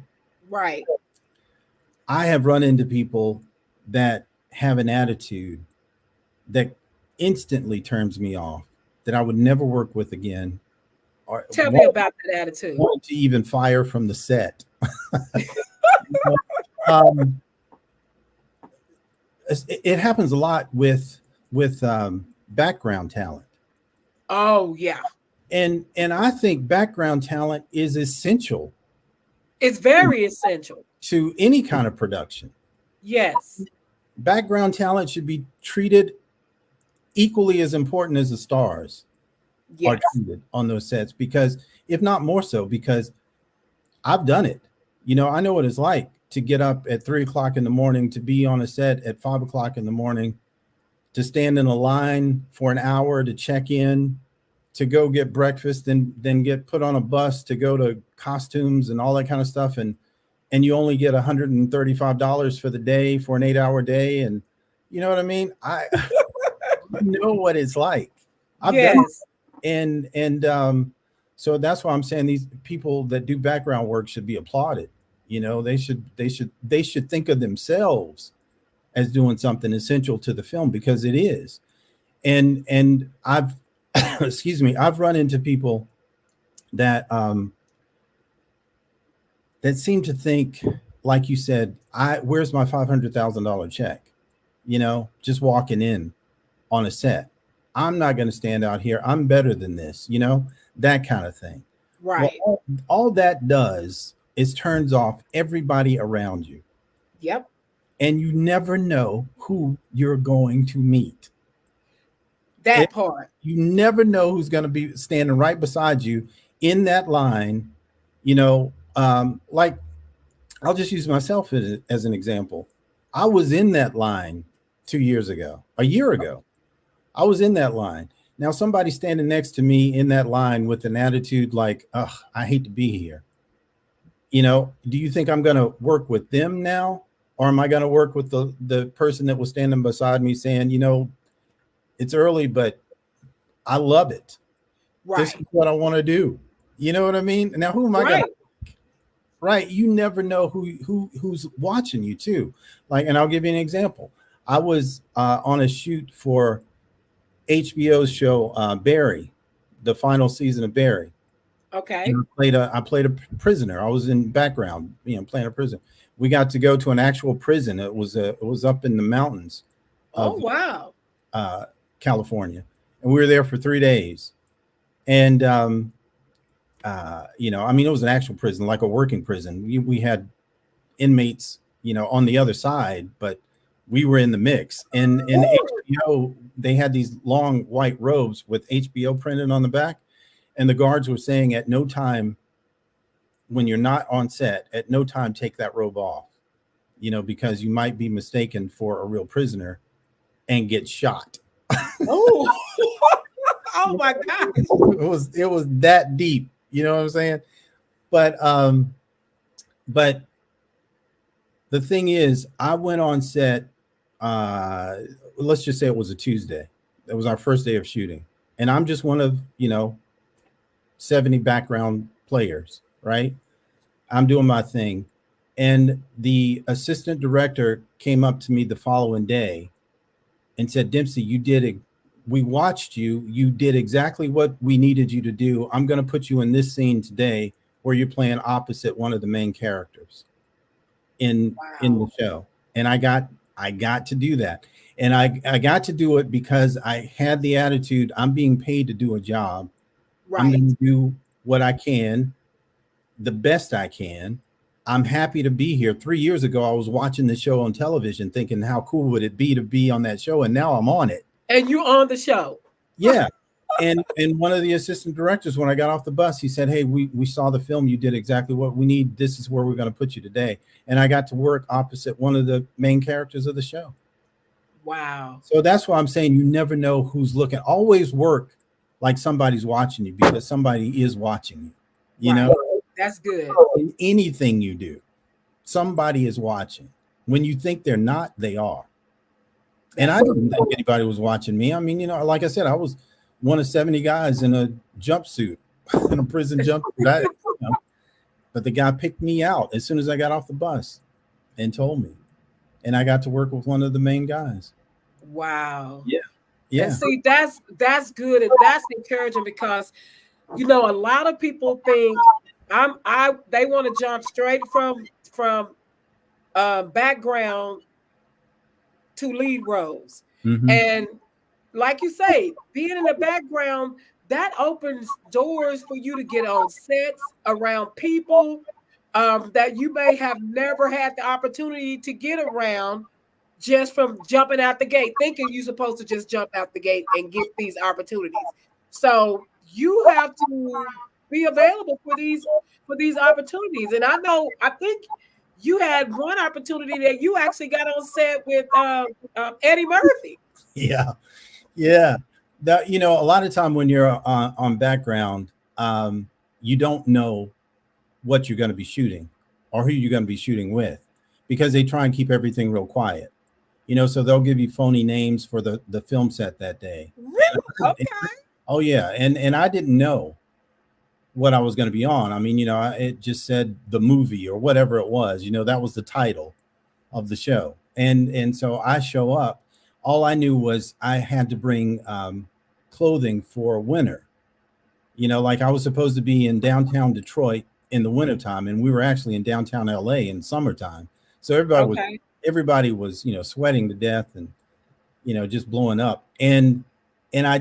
Right. I have run into people that have an attitude that instantly turns me off, that I would never work with again. Or Tell me about that attitude. Want to even fire from the set. It happens a lot with background talent. Oh yeah. And I think background talent is essential. It's very essential to any kind of production. Yes. Background talent should be treated equally as important as the stars are treated on those sets, because if not more so, because I've done it. I know what it's like to get up at 3:00 in the morning, to be on a set at 5:00 in the morning, to stand in a line for an hour to check in, to go get breakfast, then get put on a bus to go to costumes and all that kind of stuff. And you only get $135 for the day, for an 8-hour day. And you know what I mean? I know what it's like. I've done it. And so that's why I'm saying these people that do background work should be applauded. They should think of themselves as doing something essential to the film, because it is. And I've excuse me, I've run into people that that seem to think, like you said, where's my $500,000 check? Just walking in on a set. I'm not going to stand out here. I'm better than this, that kind of thing. Right. Well, all that does is turns off everybody around you. Yep. And you never know who you're going to meet. That part. You never know who's going to be standing right beside you in that line. Like, I'll just use myself as an example. I was in that line 2 years ago, a year ago. I was in that line. Now somebody standing next to me in that line with an attitude like, "Ugh, I hate to be here." Do you think I'm going to work with them now? Or am I going to work with the person that was standing beside me saying, it's early, but I love it. Right. This is what I want to do. You know what I mean? Now, who am I going to? Right. You never know who's watching you too. And I'll give you an example. I was on a shoot for HBO's show, Barry, the final season of Barry. Okay. I played a prisoner. I was in background, playing a prisoner. We got to go to an actual prison. It was up in the mountains of California, and we were there for 3 days. And it was an actual prison, like a working prison. We had inmates, on the other side, but we were in the mix. And in HBO, they had these long white robes with HBO printed on the back. And the guards were saying at no time, when you're not on set, at no time take that robe off, because you might be mistaken for a real prisoner and get shot. Oh, oh my gosh. It was that deep, you know what I'm saying? But the thing is, I went on set, let's just say it was a Tuesday. It was our first day of shooting. And I'm just one of, 70 background players, right? I'm doing my thing. And the assistant director came up to me the following day and said, "Dempsey, you did it. We watched you. You did exactly what we needed you to do. I'm going to put you in this scene today where you're playing opposite one of the main characters in the show." And I got to do that. And I got to do it because I had the attitude, I'm being paid to do a job. Right. I'm going to do what I can, the best I can. I'm happy to be here. 3 years ago, I was watching the show on television thinking, how cool would it be to be on that show? And now I'm on it. And you're on the show. Yeah. And one of the assistant directors, when I got off the bus, he said, "Hey, we saw the film. You did exactly what we need. This is where we're going to put you today." And I got to work opposite one of the main characters of the show. Wow. So that's why I'm saying you never know who's looking. Always work like somebody's watching you, because somebody is watching you. You know, that's good. In anything you do, somebody is watching. When you think they're not, they are. And I didn't think anybody was watching me. I mean, like I said, I was one of 70 guys in a jumpsuit, in a prison jumpsuit. But the guy picked me out as soon as I got off the bus and told me. And I got to work with one of the main guys. Wow. Yeah. Yeah. And see, that's good, and that's encouraging, because a lot of people think they want to jump straight from background to lead roles. Mm-hmm. And like you say, being in the background, that opens doors for you to get on sets around people that you may have never had the opportunity to get around just from jumping out the gate, thinking you're supposed to just jump out the gate and get these opportunities. So you have to be available for these opportunities. And I think you had one opportunity that you actually got on set with Eddie Murphy. Yeah. Yeah. That, a lot of time when you're on background, you don't know what you're going to be shooting or who you're going to be shooting with, because they try and keep everything real quiet. So they'll give you phony names for the film set that day. Really? Okay. Oh yeah. And I didn't know what I was going to be on. I mean, it just said the movie or whatever it was, that was the title of the show. And so I show up. All I knew was I had to bring clothing for winter. Like I was supposed to be in downtown Detroit in the wintertime, and we were actually in downtown LA in summertime. So everybody was sweating to death and just blowing up. And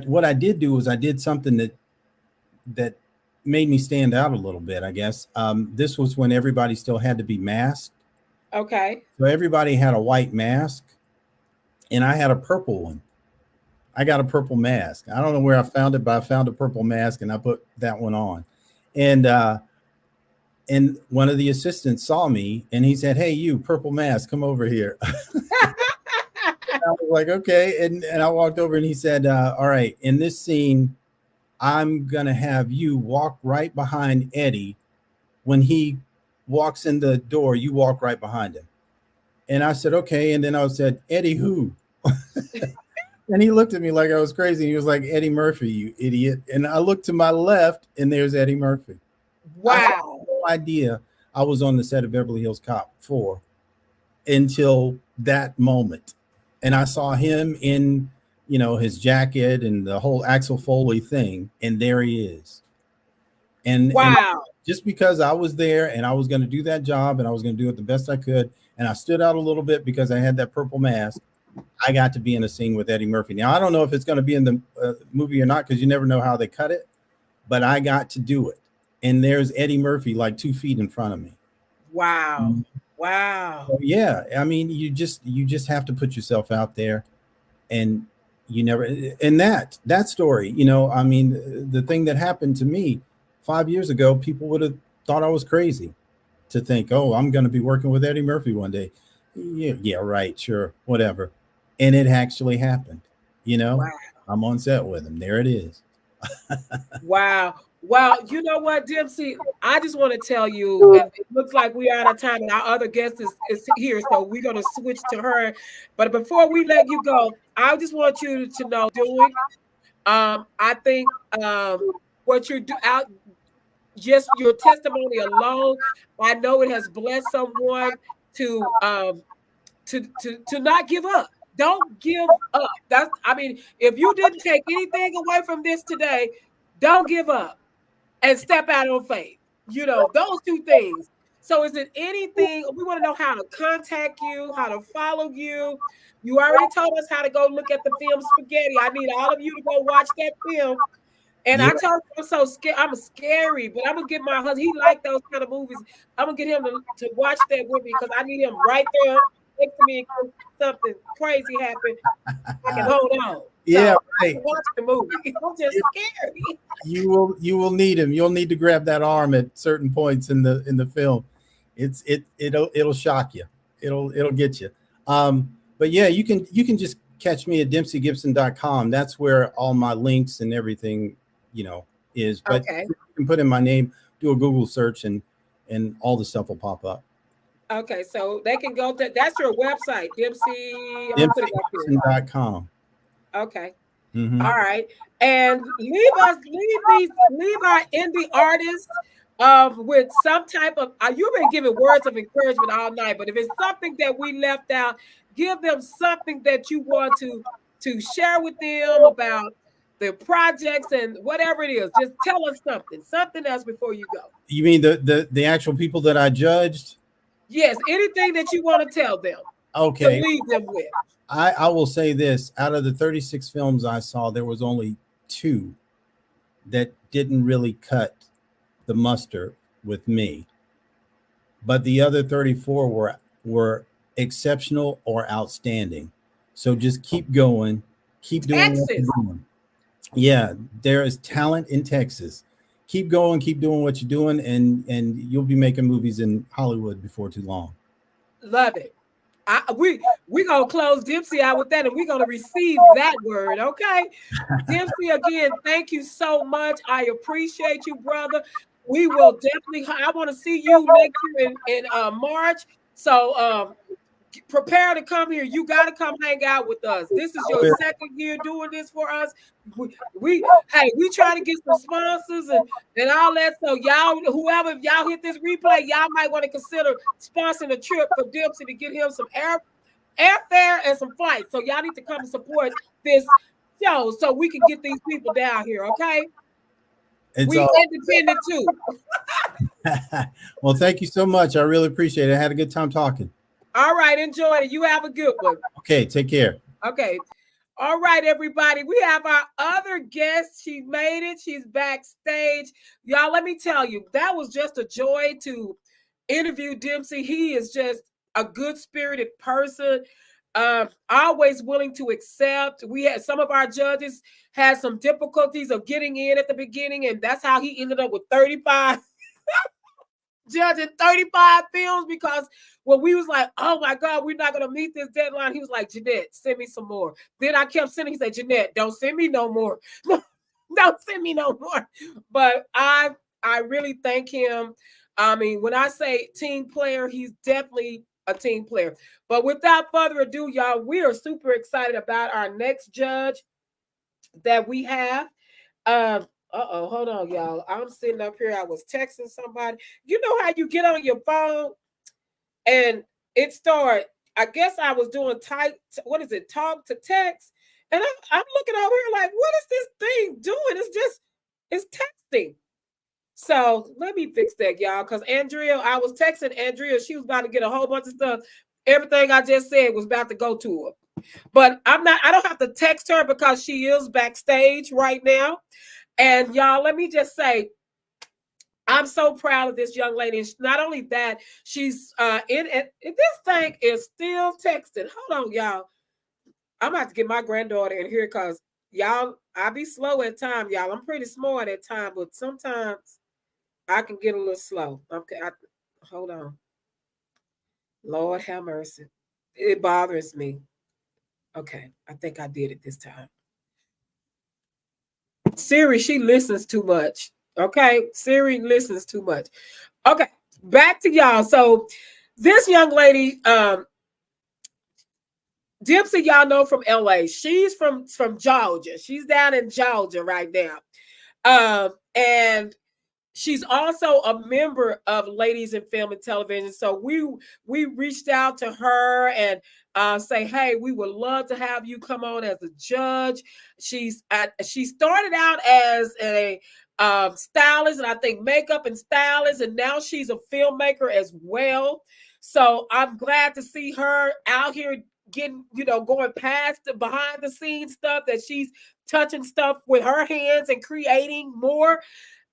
what I did do was I did something that made me stand out a little bit, I guess. This was when everybody still had to be masked. Okay. So everybody had a white mask, and I had a purple one. I got a purple mask. I don't know where I found it, but I found a purple mask and I put that one on. And one of the assistants saw me and he said, "Hey, you, purple mask, come over here." I was like, okay. And I walked over and he said, all right, in this scene, I'm going to have you walk right behind Eddie. When he walks in the door, you walk right behind him. And I said, okay. And then I said, Eddie who? And he looked at me like I was crazy. He was like, Eddie Murphy, you idiot. And I looked to my left and there's Eddie Murphy. Wow. I had no idea I was on the set of Beverly Hills Cop 4 until that moment. And I saw him in, his jacket and the whole Axel Foley thing. And there he is. And just because I was there and I was going to do that job and I was going to do it the best I could, and I stood out a little bit because I had that purple mask, I got to be in a scene with Eddie Murphy. Now, I don't know if it's going to be in the movie or not because you never know how they cut it, but I got to do it. And there's Eddie Murphy like 2 feet in front of me. Wow. Wow. So, yeah. I mean, you just have to put yourself out there, and you never, and that story, I mean, the thing that happened to me 5 years ago, people would have thought I was crazy to think, oh, I'm going to be working with Eddie Murphy one day. Yeah, right. Sure. Whatever. And it actually happened. Wow. I'm on set with him. There it is. Wow. Well, you know what, Dempsey? I just want to tell you, and it looks like we are out of time, and our other guest is here, so we're going to switch to her. But before we let you go, I just want you to know, doing, I think what you're out, just your testimony alone, I know it has blessed someone to not give up. Don't give up. If you didn't take anything away from this today, don't give up and step out on faith. Those two things. So is it anything, we want to know how to contact you, how to follow you. You already told us how to go look at the film Spaghetti. I need all of you to go watch that film. And I told him I'm so scared. I'm scary, but I'm gonna get my husband. He liked those kind of movies. I'm gonna get him to watch that with me because I need him right there next to me in case something crazy happen. I can hold on. Yeah, so right. Watch the movie. I'm just scared. You will need him. You'll need to grab that arm at certain points in the film. It'll shock you. It'll get you. But yeah, you can just catch me at DempseyGibson.com. That's where all my links and everything is. But you can put in my name, do a Google search, and all the stuff will pop up. Okay, so they can go to, that's your website, Dempsey. DempseyGibson.com. Okay. Mm-hmm. All right. And leave our indie artists with some type of, you've been giving words of encouragement all night, but if it's something that we left out, give them something that you want to share with them about the projects and whatever it is. Just tell us something else before you go. You mean the actual people that I judged? Yes, anything that you want to tell them. Okay. To leave them with. I will say this, out of the 36 films I saw, there was only 2 that didn't really cut the mustard with me. But the other 34 were exceptional or outstanding. So just keep going, keep doing what you're doing. Yeah, there is talent in Texas. Keep going, keep doing what you're doing, and you'll be making movies in Hollywood before too long. Love it. We're gonna close Dempsey out with that, and we're gonna receive that word. Okay, Dempsey, again, thank you so much. I appreciate you, brother. We will definitely. I want to see you next year in March. So prepare to come here. You got to come hang out with us. This is your second year doing this for us. We try to get some sponsors and all that. So y'all, whoever, if y'all hit this replay, y'all might want to consider sponsoring a trip for Dempsey to get him some airfare and some flights. So y'all need to come and support this show so we can get these people down here. Okay. We independent too. Well, thank you so much. I really appreciate it. I had a good time talking. All right, enjoy it. You have a good one. Okay, take care. Okay. All right, everybody. We have our other guest. She made it. She's backstage. Y'all, let me tell you, that was just a joy to interview Dempsey. He is just a good-spirited person, always willing to accept. We had some of our judges had some difficulties of getting in at the beginning, and that's how he ended up with 35. judging 35 films because when we was like, oh my God, we're not gonna meet this deadline. He was like, Jeanette, send me some more. Then I kept sending. He said, Jeanette, don't send me no more. Don't send me no more. But I really thank him. I mean, when I say team player, he's definitely a team player. But without further ado, y'all, we are super excited about our next judge that we have. Hold on, y'all. I'm sitting up here. I was texting somebody. You know how you get on your phone and it started. I guess I was doing what is it? Talk to text. And I'm looking over here like, what is this thing doing? It's texting. So let me fix that, y'all. Because Andrea, I was texting Andrea. She was about to get a whole bunch of stuff. Everything I just said was about to go to her. But I don't have to text her because she is backstage right now. And y'all, let me just say, I'm so proud of this young lady. Not only that, she's this thing is still texting. Hold on, y'all. I'm about to get my granddaughter in here because y'all, I be slow at times, y'all. I'm pretty smart at times, but sometimes I can get a little slow. Okay, hold on. Lord have mercy. It bothers me. Okay, I think I did it this time. Siri, she listens too much. Okay, Siri listens too much. Okay, back to y'all. So this young lady, Dempsey, y'all know from LA. She's from Georgia. She's down in Georgia right now. And she's also a member of Ladies in Film and Television. So we reached out to her and say, hey, we would love to have you come on as a judge. She started out as a stylist, and I think makeup and stylist, and now she's a filmmaker as well. So I'm glad to see her out here getting, going past the behind the scenes stuff, that she's touching stuff with her hands and creating more.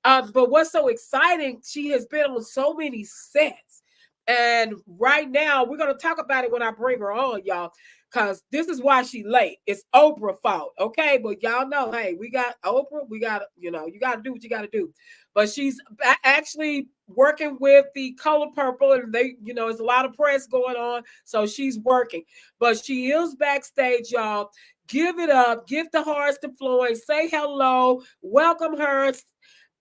But what's so exciting, she has been on so many sets. And right now, we're going to talk about it when I bring her on, y'all, because this is why she late. It's Oprah's fault, okay? But y'all know, hey, we got Oprah. We got, you got to do what you got to do. But she's actually working with the Color Purple, and there's a lot of press going on, so she's working. But she is backstage, y'all. Give it up. Give the hearts to Floyd. Say hello. Welcome her.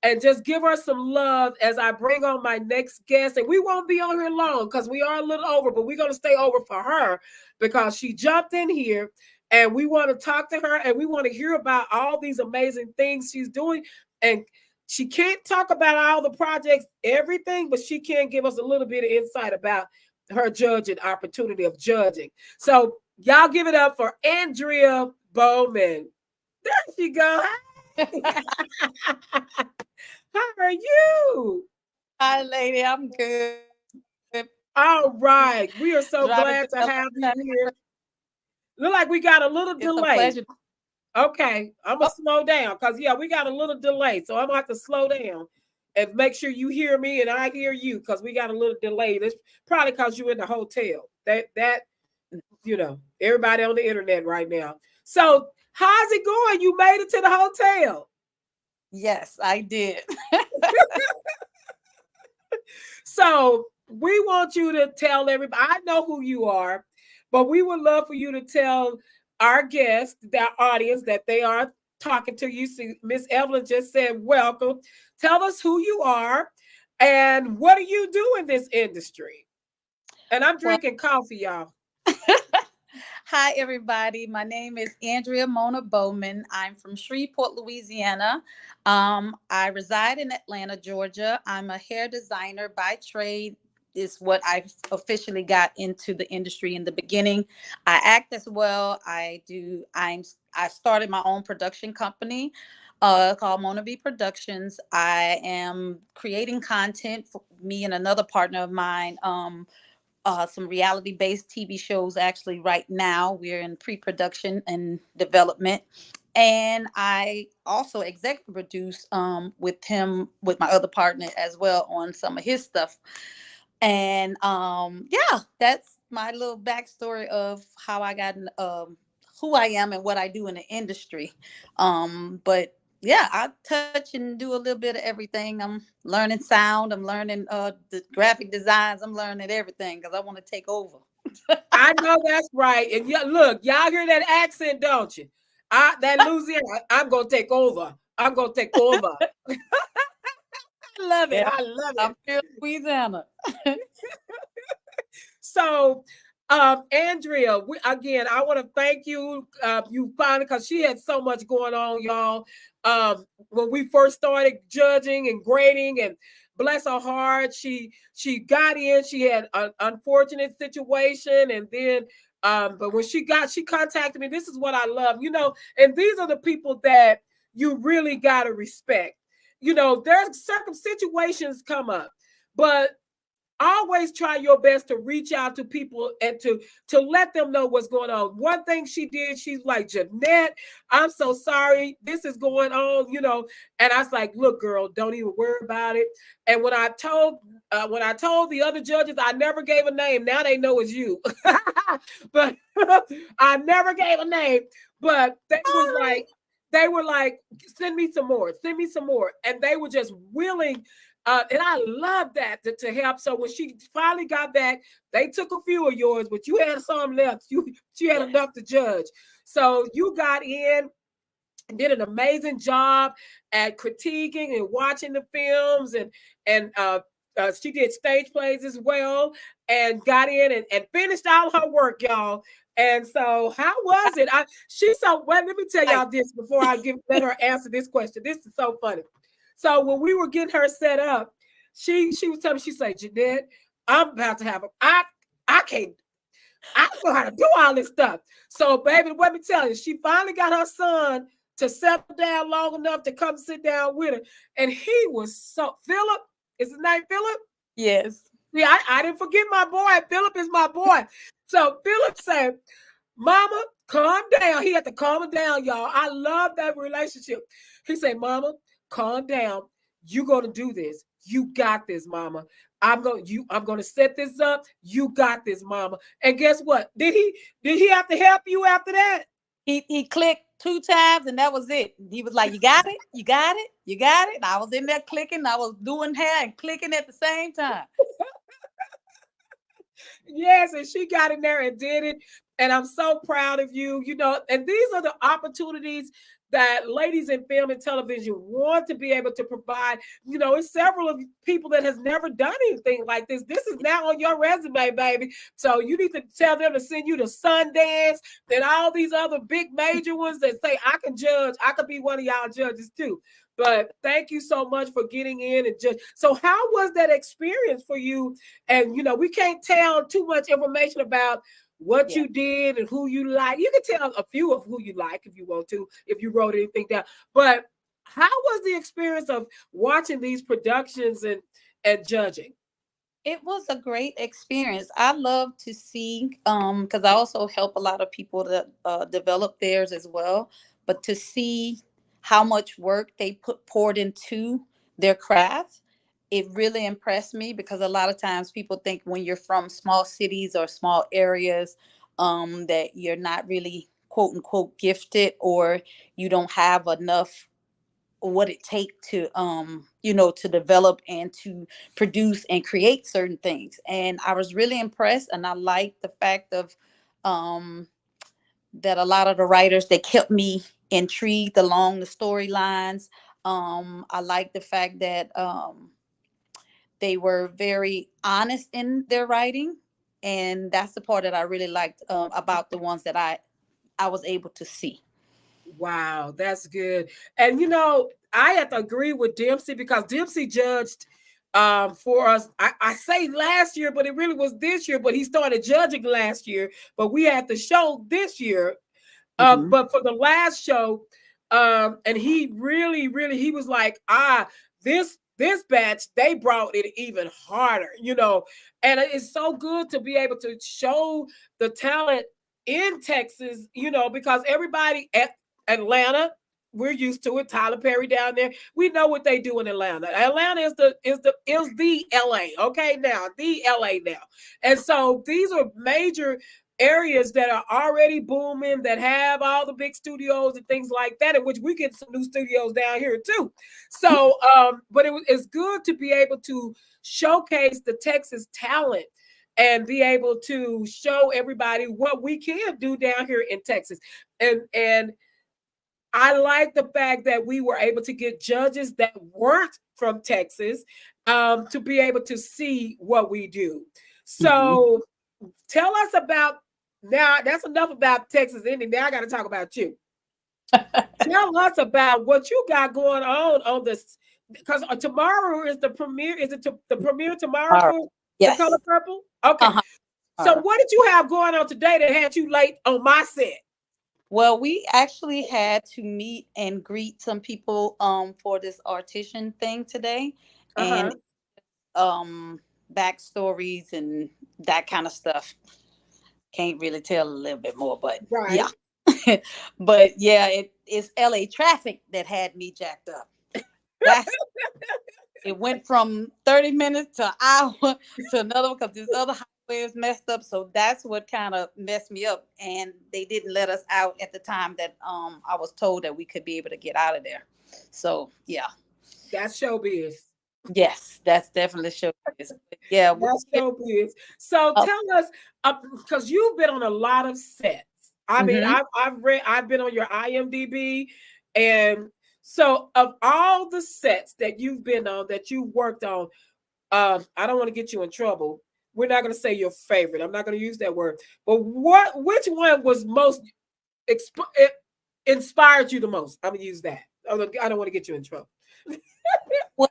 And just give her some love as I bring on my next guest. And we won't be on here long because we are a little over, but we're going to stay over for her because she jumped in here and we want to talk to her and we want to hear about all these amazing things she's doing. And she can't talk about all the projects, everything, but she can give us a little bit of insight about her judging opportunity of judging. So y'all give it up for Andrea Bowman. There she go. How are you? Hi, lady. I'm good. All right. We are so glad to have you here. Look like we got a little delay. Pleasure. Okay. I'm going to slow down because, we got a little delay. So I'm going to have to slow down and make sure you hear me and I hear you because we got a little delay. That's probably because you're in the hotel. That everybody on the internet right now. So how's it going? You made it to the hotel. Yes, I did. So we want you to tell everybody, I know who you are, but we would love for you to tell our guests, their audience, that they are talking to you. See, Miss Evelyn just said, welcome. Tell us who you are and what do you do in this industry? And I'm drinking coffee, y'all. Hi, everybody. My name is Andrea Mona Bowman. I'm from Shreveport, Louisiana. I reside in Atlanta, Georgia. I'm a hair designer by trade. Is what I officially got into the industry in the beginning. I act as well. I started my own production company called Mona B Productions. I am creating content for me and another partner of mine. Some reality-based TV shows. Actually, right now we're in pre-production and development, and I also executive produce with my other partner as well on some of his stuff. And that's my little backstory of how I got who I am and what I do in the industry. But Yeah, I touch and do a little bit of everything. I'm learning sound. I'm learning the graphic designs. I'm learning everything because I want to take over. I know that's right. And look, y'all hear that accent, don't you? That Louisiana, I'm gonna take over. I'm gonna take over. I love it. Yeah, I love I'm it. here in Louisiana. So, Andrea, again, I want to thank you. You finally, because she had so much going on, y'all. When we first started judging and grading, and bless her heart, she got in. She had an unfortunate situation, and then, but when she contacted me. This is what I love, and these are the people that you really gotta respect. There's situations come up, but always try your best to reach out to people and to let them know what's going on. One thing she did, she's like, Jeanette, I'm so sorry, this is going on, and I was like, look, girl, don't even worry about it. And when I told the other judges, I never gave a name. Now they know it's you. But I never gave a name. But they were like, send me some more, and they were just willing. And I love that to help. So when she finally got back, they took a few of yours, but you had some left. She had enough to judge. So you got in and did an amazing job at critiquing and watching the films, and she did stage plays as well, and got in and finished all her work, y'all. And so, how was it? Let me tell y'all this before I let her answer this question. This is so funny. So when we were getting her set up, she was telling me, she said, Jeanette, I'm about to have I don't know how to do all this stuff. So, baby, let me tell you, she finally got her son to settle down long enough to come sit down with her. And he was Philip, is his name Philip? Yes. Yeah, I didn't forget my boy. Philip is my boy. So Philip said, Mama, calm down. He had to calm her down, y'all. I love that relationship. He said, Mama, calm down. You're going to do this. You got this, Mama. I'm going to set this up. You got this, Mama. And guess what? Did he have to help you after that? He clicked 2 times and that was it. He was like, you got it, you got it, you got it. And I was in there clicking. I was doing hair and clicking at the same time. Yes, and she got in there and did it. And I'm so proud of you, and these are the opportunities that ladies in film and television want to be able to provide. It's several of people that has never done anything like this. This is now on your resume, baby. So you need to tell them to send you to Sundance and all these other big major ones that say, I can judge. I could be one of y'all judges too. But thank you so much for getting in and judge. So how was that experience for you? And, we can't tell too much information about what you did and who you like. You can tell a few of who you like if you want to, if you wrote anything down. But how was the experience of watching these productions and judging? It was a great experience. I love to see, because I also help a lot of people to develop theirs as well. But to see how much work they poured into their craft, it really impressed me, because a lot of times people think when you're from small cities or small areas, that you're not really quote unquote gifted, or you don't have enough what it takes to to develop and to produce and create certain things. And I was really impressed, and I liked the fact of that a lot of the writers, they kept me intrigued along the storylines. I like the fact that they were very honest in their writing, and that's the part that I really liked about the ones that I was able to see. Wow, that's good. And I have to agree with Dempsey, because Dempsey judged for us. I say last year, but it really was this year. But he started judging last year, but we had the show this year. But for the last show, and he really, really, he was like, this batch, they brought it even harder, and it's so good to be able to show the talent in Texas, because everybody at Atlanta, we're used to it. Tyler Perry down there, we know what they do in Atlanta. Atlanta is the LA, okay, now the LA now, and so these are major areas that are already booming, that have all the big studios and things like that, in which we get some new studios down here too. So, but it's good to be able to showcase the Texas talent and be able to show everybody what we can do down here in Texas. And I like the fact that we were able to get judges that weren't from Texas to be able to see what we do. So tell us about, now that's enough about Texas Indian. Now I got to talk about you. Tell us about what you got going on this, because tomorrow is the premiere. Is it the premiere tomorrow for yes. The Color Purple? Okay. So what did you have going on today that had you late on my set? Well, we actually had to meet and greet some people for this artisan thing today, and backstories and that kind of stuff. Can't really tell a little bit more, but yeah. But yeah, it's LA traffic that had me jacked up. It went from 30 minutes to an hour to another one because this other highway is messed up. So that's what kind of messed me up. And they didn't let us out at the time that I was told that we could be able to get out of there. So yeah. That's showbiz. Yes, that's definitely showbiz. Yeah, that's showbiz. So tell us, because you've been on a lot of sets. I mean, I've been on your IMDb, and so of all the sets that you've been on, that you worked on, I don't want to get you in trouble. We're not going to say your favorite. I'm not going to use that word. But which one was most inspired you the most? I'm going to use that. I don't want to get you in trouble. Well,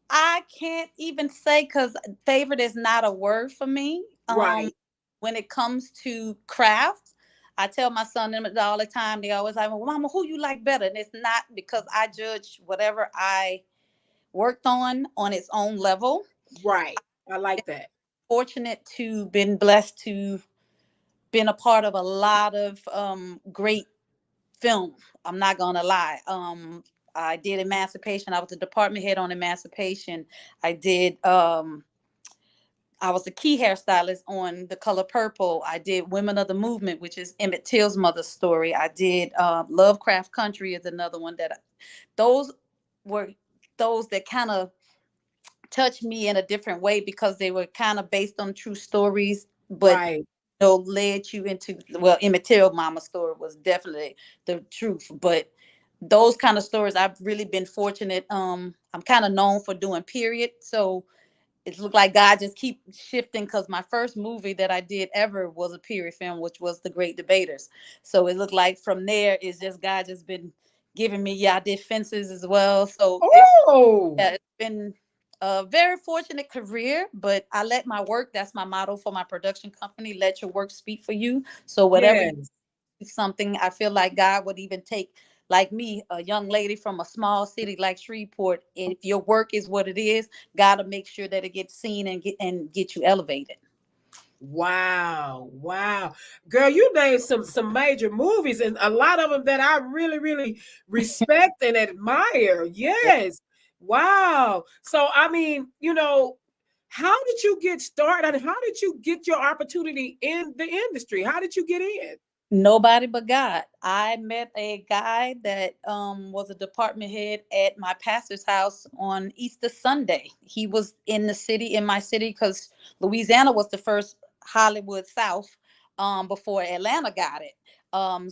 I can't even say, because favorite is not a word for me. Right. When it comes to craft, I tell my son all the time, they always like, well, Mama, who you like better? And it's not because I judge whatever I worked on its own level. Right. I like that. Fortunate to been blessed to been a part of a lot of great film. I'm not gonna lie. I did Emancipation. I was the department head on Emancipation. I did I was the key hairstylist on The Color Purple. I did Women of the Movement, which is Emmett Till's mother's story. I did Lovecraft Country is another one those were those that kind of touched me in a different way because they were kind of based on true stories, but led you into, well, Emmett Till mama's story was definitely the truth, but those kind of stories I've really been fortunate. I'm kind of known for doing period, so it looked like God just keep shifting, because my first movie that I did ever was a period film, which was The Great Debaters. So it looked like from there, it's just God just been giving me. I did Fences as well. So it's been a very fortunate career, but I let my work, that's my motto for my production company, let your work speak for you. So whatever something, I feel like God would even take, like me, a young lady from a small city like Shreveport, if your work is what it is, gotta make sure that it gets seen and get you elevated. Wow. Girl, you named some major movies, and a lot of them that I really, really respect and admire. Yes. Wow. So, I mean, how did you get started? And how did you get your opportunity in the industry? How did you get in? Nobody but God. I met a guy that was a department head at my pastor's house on Easter Sunday. He was in my city, because Louisiana was the first Hollywood South before Atlanta got it.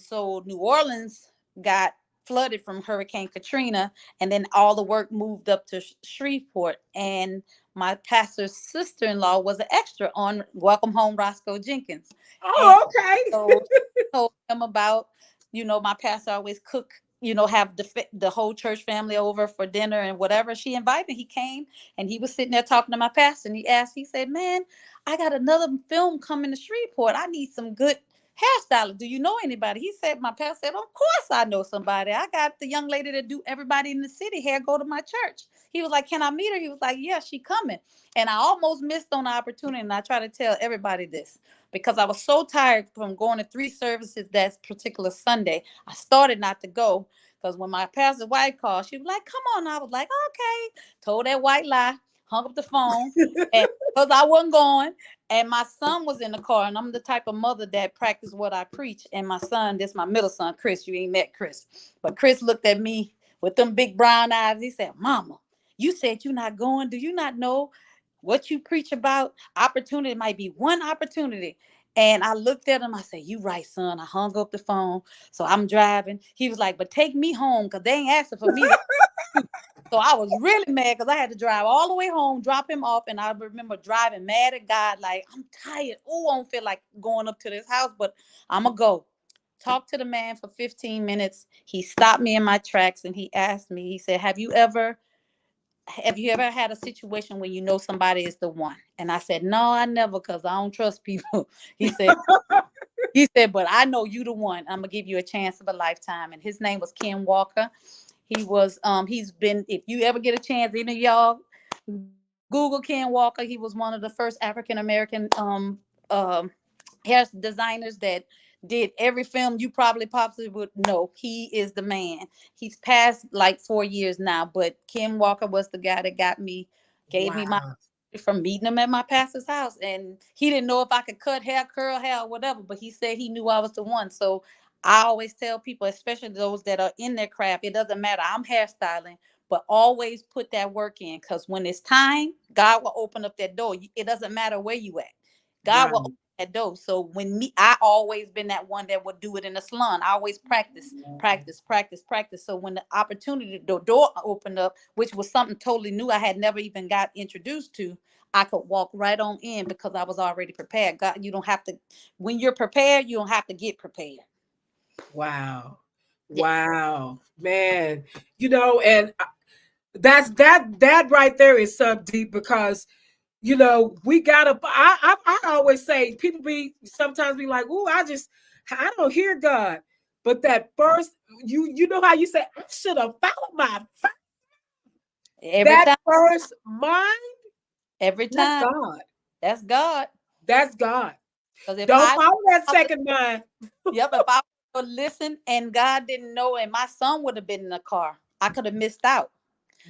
So New Orleans got flooded from Hurricane Katrina, and then all the work moved up to Shreveport. And my pastor's sister-in-law was an extra on Welcome Home, Roscoe Jenkins. Oh, okay. So I told him about, my pastor always cook, have the whole church family over for dinner and whatever. She invited, he came, and he was sitting there talking to my pastor, and he said, man, I got another film coming to Shreveport. I need some good hairstylist. Do you know anybody? He said, my pastor said, of course I know somebody. I got the young lady that do everybody in the city hair go to my church. He was like, can I meet her? He was like, yeah, she coming. And I almost missed on the opportunity. And I try to tell everybody this, because I was so tired from going to 3 services that particular Sunday. I started not to go, because when my pastor's wife called, she was like, come on. I was like, okay. Told that white lie, hung up the phone, and because I wasn't going. And my son was in the car, and I'm the type of mother that practice what I preach. And my son, this my middle son, Chris. You ain't met Chris, but Chris looked at me with them big brown eyes. He said, "Mama, you said you're not going. Do you not know what you preach about? Opportunity might be one opportunity." And I looked at him. I said, "You right, son." I hung up the phone. So I'm driving. He was like, "But take me home, because they ain't asking for me." So I was really mad because I had to drive all the way home, drop him off. And I remember driving mad at God, like, I'm tired. Oh, I don't feel like going up to this house, but I'm going to go. Talk to the man for 15 minutes. He stopped me in my tracks and he asked me, he said, have you ever had a situation when you know somebody is the one? And I said, no, I never, because I don't trust people. He said, but I know you the one. I'm going to give you a chance of a lifetime. And his name was Ken Walker. He was, he's been, if you ever get a chance, any of y'all Google Ken Walker. He was one of the first African-American hair designers that did every film you probably possibly would know. He is the man. He's passed like 4 years now, but Ken Walker was the guy that gave me my, from meeting him at my pastor's house. And he didn't know if I could cut hair, curl hair, or whatever, but he said he knew I was the one. So I always tell people, especially those that are in their craft, it doesn't matter. I'm hairstyling, but always put that work in, because when it's time, God will open up that door. It doesn't matter where you at. God will open that door. So I always been that one that would do it in the salon. I always practice. So when the opportunity, the door opened up, which was something totally new, I had never even got introduced to, I could walk right on in because I was already prepared. God, you don't have to, when you're prepared, you don't have to get prepared. Wow. Wow, man. And that right there is so deep, because we gotta, I always say, people sometimes be like, "Ooh, I don't hear God." But that first, you know how you say, "I should have followed my first mind." Every time. That's God. That's God. Because don't follow that second mind. Yep, if I would listen and God didn't know, and my son would have been in the car, I could have missed out.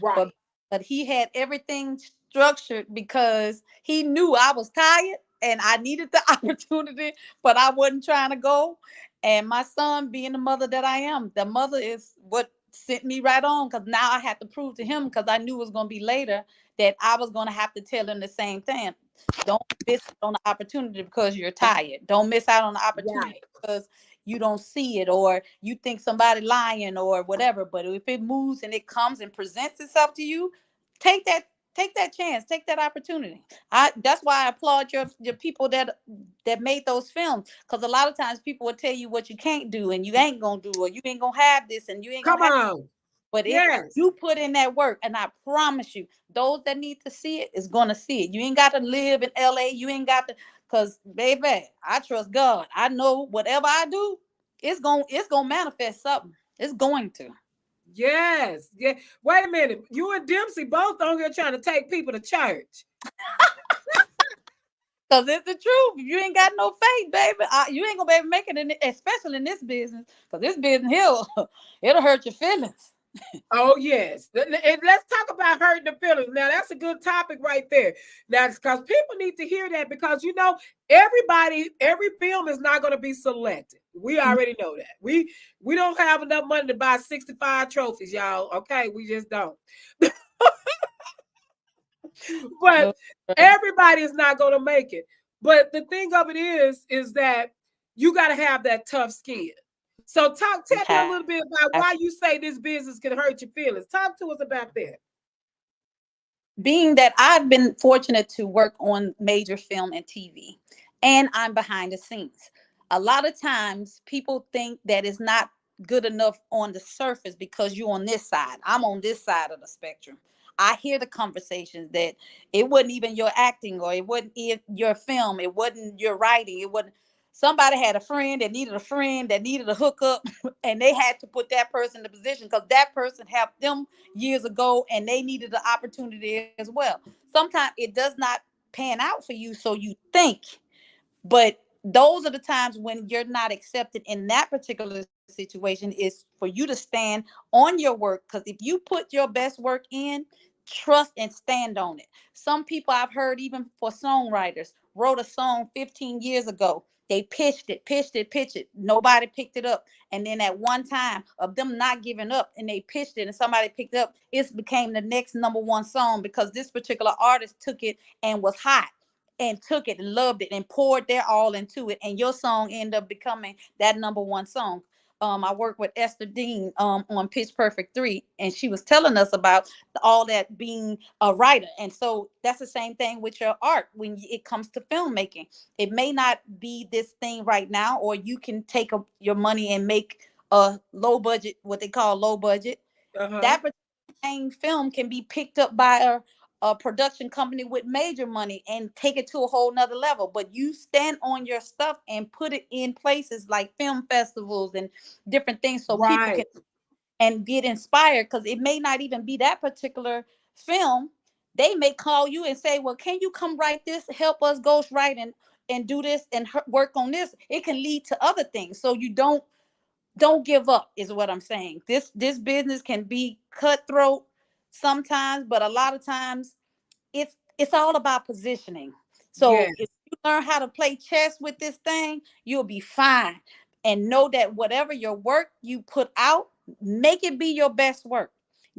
Right. But he had everything structured because he knew I was tired and I needed the opportunity, but I wasn't trying to go. And my son, being the mother that I am, the mother is what sent me right on, because now I had to prove to him, because I knew it was going to be later, that I was going to have to tell him the same thing. Don't miss out on the opportunity because you're tired. Don't miss out on the opportunity because you don't see it, or you think somebody lying or whatever. But if it moves and it comes and presents itself to you, take that chance, take that opportunity. That's why I applaud your people that made those films, because a lot of times people will tell you what you can't do and you ain't gonna do, or you ain't gonna have this and you ain't gonna have this. But if you put in that work, and I promise you, those that need to see it is gonna see it. You ain't got to live in LA. You ain't got to, because baby, I trust God. I know whatever I do, it's gonna manifest something. It's going to. Yes. Yeah. Wait a minute. You and Dempsey both on here trying to take people to church. Because it's the truth. You ain't got no faith, baby. You ain't gonna be able to make it, especially in this business. Because this business here, it'll hurt your feelings. Oh, yes. And let's talk about hurting the feelings. Now, that's a good topic right there. That's because people need to hear that, because, every film is not going to be selected. We already know that. We don't have enough money to buy 65 trophies, y'all. Okay, we just don't. But everybody is not going to make it. But the thing of it is that you got to have that tough skin. So tell me a little bit about why you say this business can hurt your feelings. Talk to us about that. Being that I've been fortunate to work on major film and TV, and I'm behind the scenes. A lot of times people think that it's not good enough on the surface because you're on this side. I'm on this side of the spectrum. I hear the conversations that it wasn't even your acting, or it wasn't your film, it wasn't your writing, it wasn't. Somebody had a friend that needed a hookup, and they had to put that person in the position because that person helped them years ago and they needed the opportunity as well. Sometimes it does not pan out for you, so you think, but those are the times when you're not accepted in that particular situation, is for you to stand on your work. Because if you put your best work in, trust and stand on it. Some people I've heard, even for songwriters, wrote a song 15 years ago. They pitched it. Nobody picked it up. And then at one time of them not giving up, and they pitched it and somebody picked it up, it became the next #1 song because this particular artist took it and was hot and took it and loved it and poured their all into it. And your song ended up becoming that #1 song. I worked with Esther Dean on Pitch Perfect 3, and she was telling us about all that being a writer. And so that's the same thing with your art when it comes to filmmaking. It may not be this thing right now, or you can take your money and make a low budget, what they call low budget. That same film can be picked up by a production company with major money and take it to a whole nother level. But you stand on your stuff and put it in places like film festivals and different things, so people can and get inspired, because it may not even be that particular film. They may call you and say, well, can you come write this, help us ghost write and do this and work on this. It can lead to other things. So you don't give up is what I'm saying. This business can be cutthroat sometimes, but a lot of times it's all about positioning. So if you learn how to play chess with this thing, you'll be fine. And know that whatever your work you put out, make it be your best work.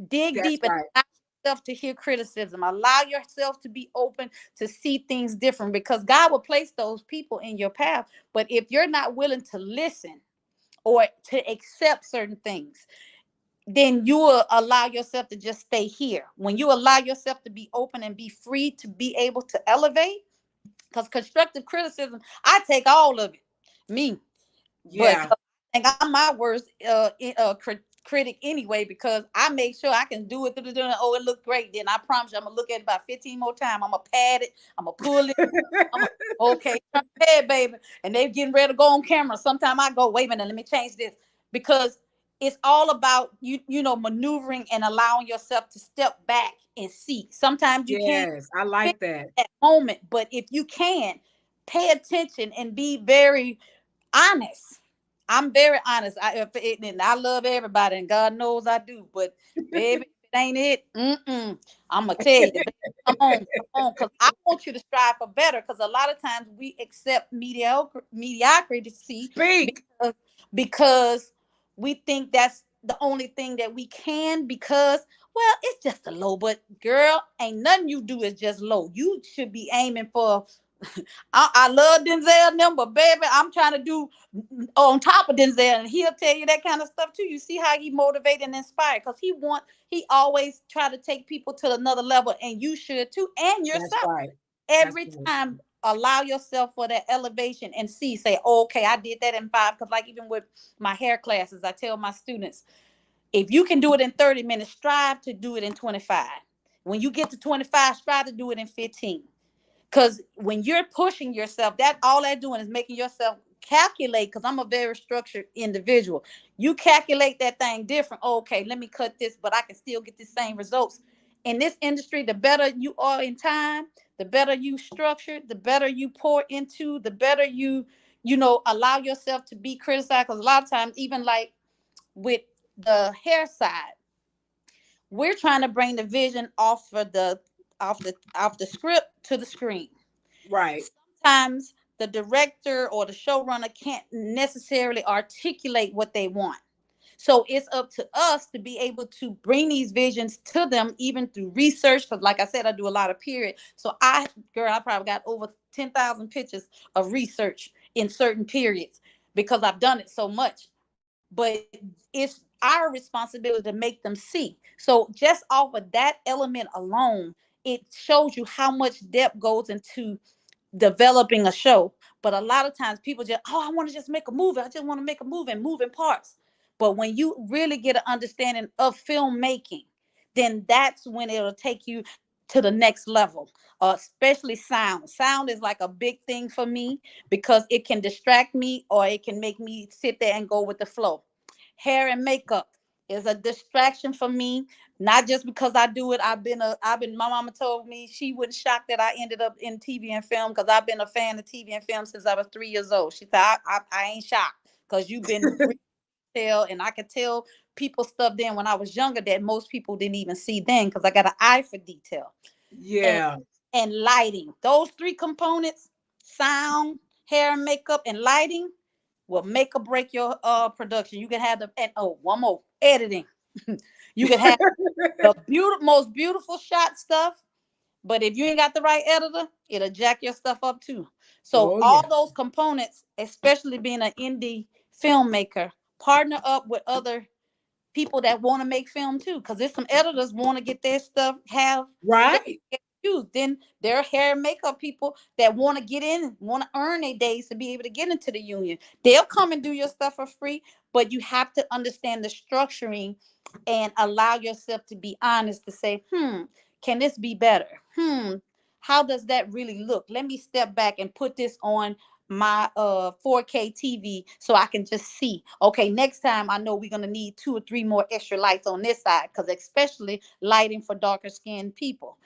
Dig deep and allow yourself to hear criticism. Allow yourself to be open to see things different, because God will place those people in your path. But if you're not willing to listen or to accept certain things, then you will allow yourself to just stay here. When you allow yourself to be open and be free to be able to elevate, because constructive criticism, I take all of it, me. But I think I'm my worst critic anyway, because I make sure I can do it. Oh, it looked great. Then I promise you, I'm gonna look at it about 15 more times. I'm gonna pad it. I'm gonna pull it. Okay, turn ahead, baby. And they're getting ready to go on camera. Sometimes I go, wait a minute, let me change this, because it's all about you know, maneuvering and allowing yourself to step back and see. Sometimes you can't. I like that moment, but if you can, pay attention and be very honest. I'm very honest. And I love everybody, and God knows I do. But baby, if it ain't it, I'm gonna tell you, baby, come on, because I want you to strive for better. Because a lot of times we accept mediocrity because we think that's the only thing that we can, because, well, it's just a low. But girl, ain't nothing you do is just low. You should be aiming for. I love Denzel them, but baby, I'm trying to do on top of Denzel, and he'll tell you that kind of stuff too. You see how he motivated and inspired, because he always try to take people to another level, and you should too, and yourself. Every time, allow yourself for that elevation and say, oh, okay, I did that in 5. Because like even with my hair classes, I tell my students, if you can do it in 30 minutes, strive to do it in 25. When you get to 25, strive to do it in 15. Because when you're pushing yourself, that all they're doing is making yourself calculate, because I'm a very structured individual. You calculate that thing different. Oh, okay, let me cut this, but I can still get the same results. In this industry, the better you are in time, the better you structure, the better you pour into, the better you know, allow yourself to be criticized. Because a lot of times, even like with the hair side, we're trying to bring the vision off the script to the screen. Right. Sometimes the director or the showrunner can't necessarily articulate what they want. So it's up to us to be able to bring these visions to them, even through research. Because like I said, I do a lot of period. So I probably got over 10,000 pictures of research in certain periods, because I've done it so much. But it's our responsibility to make them see. So just off of that element alone, it shows you how much depth goes into developing a show. But a lot of times people just, oh, I want to just make a movie. I just want to make a movie and moving parts. But when you really get an understanding of filmmaking, then that's when it'll take you to the next level, especially sound. Sound is like a big thing for me, because it can distract me or it can make me sit there and go with the flow. Hair and makeup is a distraction for me, not just because I do it. My mama told me she wasn't shocked that I ended up in TV and film, because I've been a fan of TV and film since I was 3 years old. She said, I ain't shocked, because you've been and I could tell people stuff then when I was younger that most people didn't even see then, because I got an eye for detail. Yeah. And lighting. Those three components, sound, hair and makeup, and lighting, will make or break your production. You can have the, and oh, one more, editing. You can have the most beautiful shot stuff, but if you ain't got the right editor, it'll jack your stuff up too. So Oh, all yeah. those components, especially being an indie filmmaker, partner up with other people that want to make film too, because there's some editors want to get their stuff have Right. used. Then there are hair and makeup people that want to get in, want to earn their days to be able to get into the union. They'll come and do your stuff for free, but you have to understand the structuring and allow yourself to be honest to say, can this be better? How does that really look? Let me step back and put this on my 4K TV so I can just see. Okay, next time I know we're gonna need 2 or 3 more extra lights on this side, because especially lighting for darker skinned people.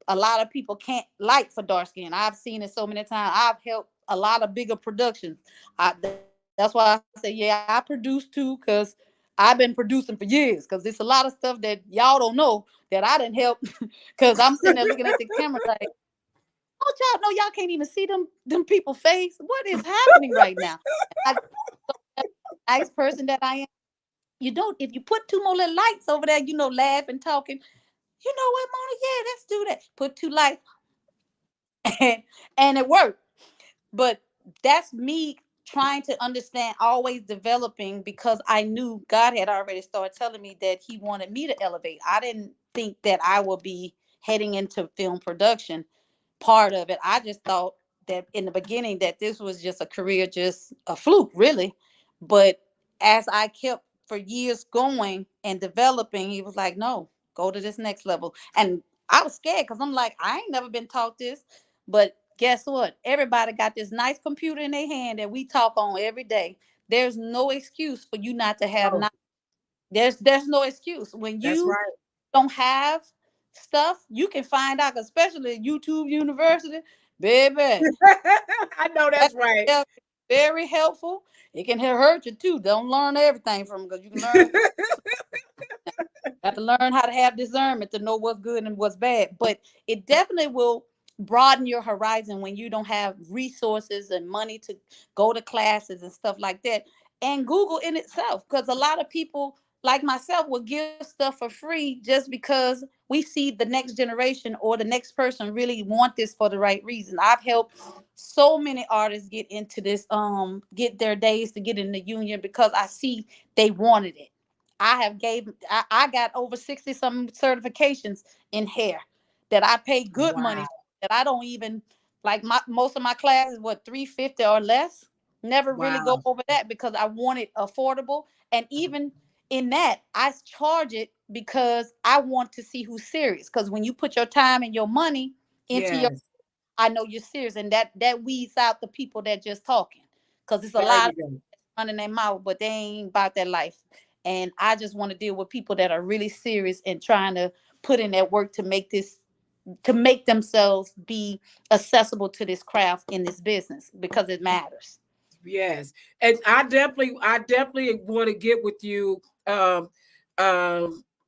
A lot of people can't light for dark skin. I've seen it so many times. I've helped a lot of bigger productions. That's why I say, yeah, I produce too, because I've been producing for years. Because there's a lot of stuff that y'all don't know that I didn't help. Because I'm sitting there looking at the camera like, don't y'all know y'all can't even see them people's face? What is happening right now? I, nice person that I am. You don't, if you put 2 more little lights over there, laughing, talking, you know what, Mona? Yeah, let's do that. Put 2 lights and it worked. But that's me trying to understand, always developing, because I knew God had already started telling me that he wanted me to elevate. I didn't think that I would be heading into film production part of it. I just thought that in the beginning that this was just a career, just a fluke, really. But as I kept for years going and developing, he was like, no, go to this next level. And I was scared because I'm like, I ain't never been taught this. But guess what? Everybody got this nice computer in their hand that we talk on every day. There's no excuse for you not to have Oh, not. There's no excuse. When that's you right. don't have stuff, you can find out, especially at YouTube University, baby. I know That that's right. is very helpful. It can hurt you too. Don't learn everything from, because you can learn. Have to learn how to have discernment to know what's good and what's bad. But it definitely will broaden your horizon when you don't have resources and money to go to classes and stuff like that. And Google in itself, because a lot of people like myself will give stuff for free just because we see the next generation or the next person really want this for the right reason. I've helped so many artists get into this, get their days to get in the union, because I see they wanted it. I got over 60 some certifications in hair that I pay good money Wow. for, that I don't even like. Most of my classes, what, 350 or less, never really go Wow. over that, because I want it affordable. And even in that, I charge it because I want to see who's serious, because when you put your time and your money into your, Yes. I know you're serious, and that weeds out the people that just talking, because it's a There lot you of go. running their mouth, but they ain't about that life. And I just want to deal with people that are really serious and trying to put in that work to make this, to make themselves be accessible to this craft in this business, because it matters. Yes. And I definitely want to get with you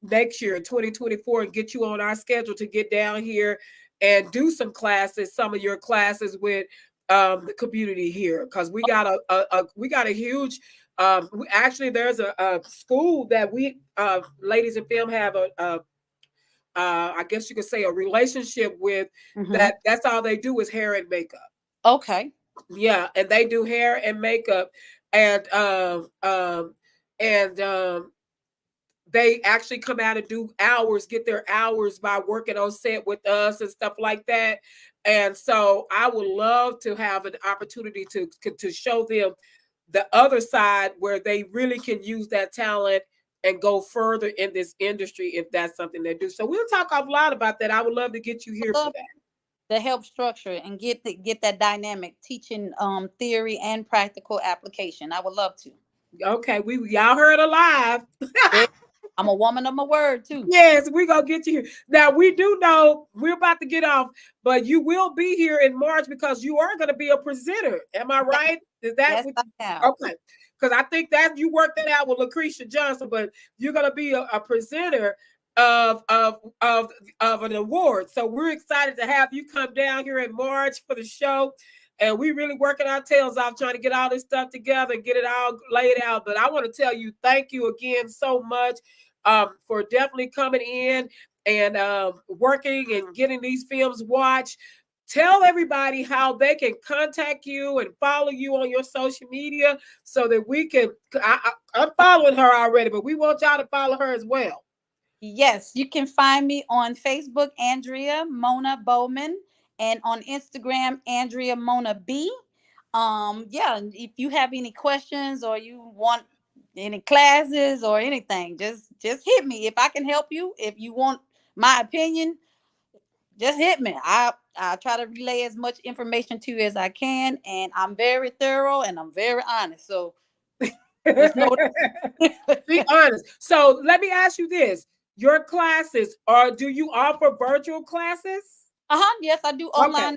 next year in 2024 and get you on our schedule to get down here and do some classes, some of your classes with the community here, because we got a huge actually there's a school that we ladies in film have a I guess you could say a relationship with, Hmm. that's all they do is hair and makeup. Okay. Yeah, and they do hair and makeup, and and they actually come out and do hours, get their hours by working on set with us and stuff like that. And so I would love to have an opportunity to show them the other side where they really can use that talent and go further in this industry if that's something they do. So we'll talk a lot about that. I would love to get you here for Love that. to help structure it and get that dynamic, teaching theory and practical application. I would love to. Okay, we y'all heard alive. Yeah. I'm a woman of my word too. Yes, we're gonna get you here. Now we do know we're about to get off, but you will be here in March because you are gonna be a presenter. Am I right? Is that Yes, what, I am. okay? Because I think that you worked that out with Lucretia Johnson, but you're gonna be a presenter of an award. So we're excited to have you come down here in March for the show. And we really working our tails off trying to get all this stuff together and get it all laid out. But I want to tell you, thank you again so much for definitely coming in and working and getting these films watched. Tell everybody how they can contact you and follow you on your social media so that we can. I'm following her already, but we want y'all to follow her as well. Yes, you can find me on Facebook, Andrea Mona Bowman, and on Instagram, Andrea Mona B. Yeah, if you have any questions or you want any classes or anything, just hit me. If I can help you, if you want my opinion, just hit me. I try to relay as much information to you as I can, and I'm very thorough and I'm very honest. So just know. Be honest. So let me ask you this: your classes, or do you offer virtual classes? Yes, I do online.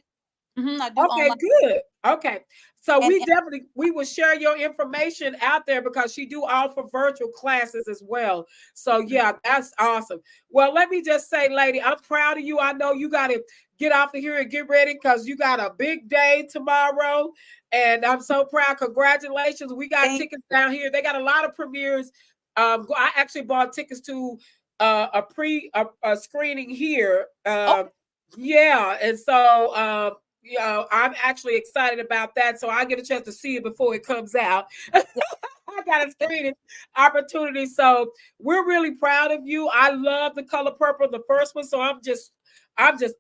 Okay. I do Okay, online. good. Okay. So And we will share your information out there because she do offer virtual classes as well. So yeah, that's awesome. Well, let me just say, lady, I'm proud of you. I know you got to get off of here and get ready because you got a big day tomorrow. And I'm so proud. Congratulations. We got tickets down here. They got a lot of premieres. I actually bought tickets to a screening here. Yeah, and so I'm actually excited about that. So I get a chance to see it before it comes out. I got a screening opportunity. So we're really proud of you. I love The Color Purple, the first one. So I'm just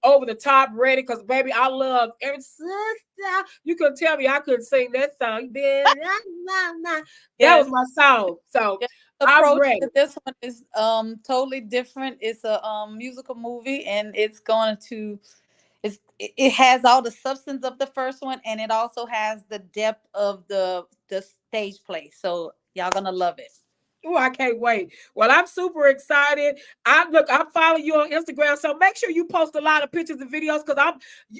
over the top ready because baby, I love every sister. You couldn't tell me I couldn't sing that song. That was my song. So I'm ready. This one is totally different. It's a musical movie, and it's going to it has all the substance of the first one, and it also has the depth of the stage play. So y'all gonna love it. Oh, I can't wait. Well, I'm super excited. I'm following you on Instagram, so make sure you post a lot of pictures and videos because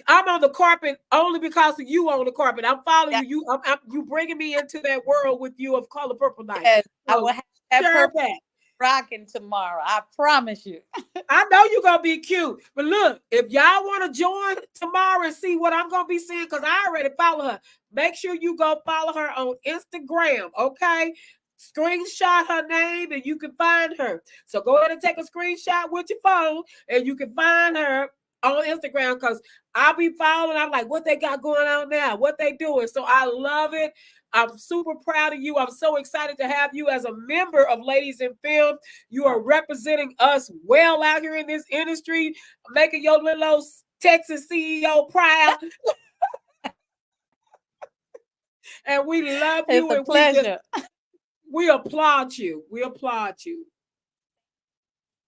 I'm on the carpet only because of you on the carpet. I'm following you. You bringing me into that world with you of Color Purple Night. Yes, so I will have her back rocking tomorrow. I promise you. I know you're gonna be cute, but look, if y'all want to join tomorrow and see what I'm gonna be seeing, because I already follow her, make sure you go follow her on Instagram, okay? Screenshot her name and you can find her. So go ahead and take a screenshot with your phone and you can find her on Instagram because I'll be following. I'm like, what they got going on now? What they doing? So I love it. I'm super proud of you. I'm so excited to have you as a member of Ladies in Film. You are representing us well out here in this industry, making your little old Texas CEO proud. And we love you. It's a pleasure. We applaud you. We applaud you.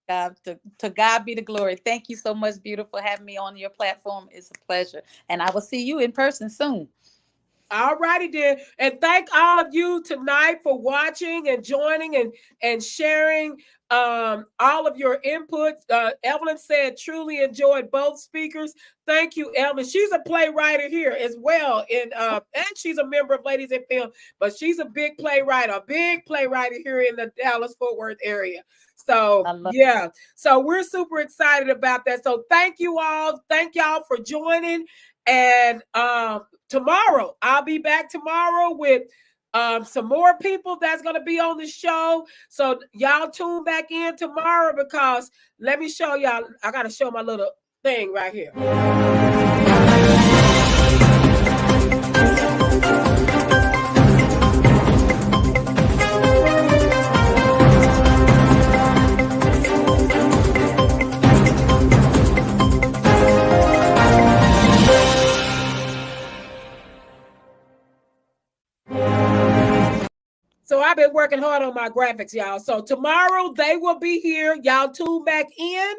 To God be the glory. Thank you so much, beautiful, for having me on your platform. It's a pleasure. And I will see you in person soon. All righty, dear. And thank all of you tonight for watching and joining and sharing all of your input. Evelyn said, truly enjoyed both speakers. Thank you, Evelyn. She's a playwright here as well. And she's a member of Ladies in Film, but she's a big playwright here in the Dallas-Fort Worth area. So, yeah. So we're super excited about that. So thank you all. Thank y'all for joining. And tomorrow, I'll be back tomorrow with some more people that's going to be on the show. So y'all tune back in tomorrow because let me show y'all. I got to show my little thing right here. So I've been working hard on my graphics, y'all. So tomorrow they will be here. Y'all tune back in.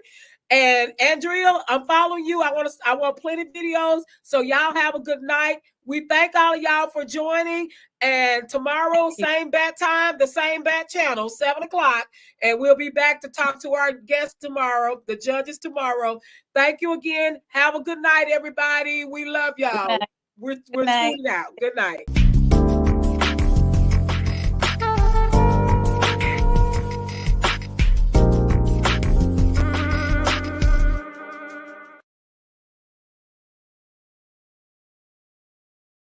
And Andrea, I'm following you. I want plenty of videos. So y'all have a good night. We thank all of y'all for joining. And tomorrow, same bat time, the same bat channel, 7 o'clock. And we'll be back to talk to our guests tomorrow, the judges tomorrow. Thank you again. Have a good night, everybody. We love y'all. We're tuning out. Good night.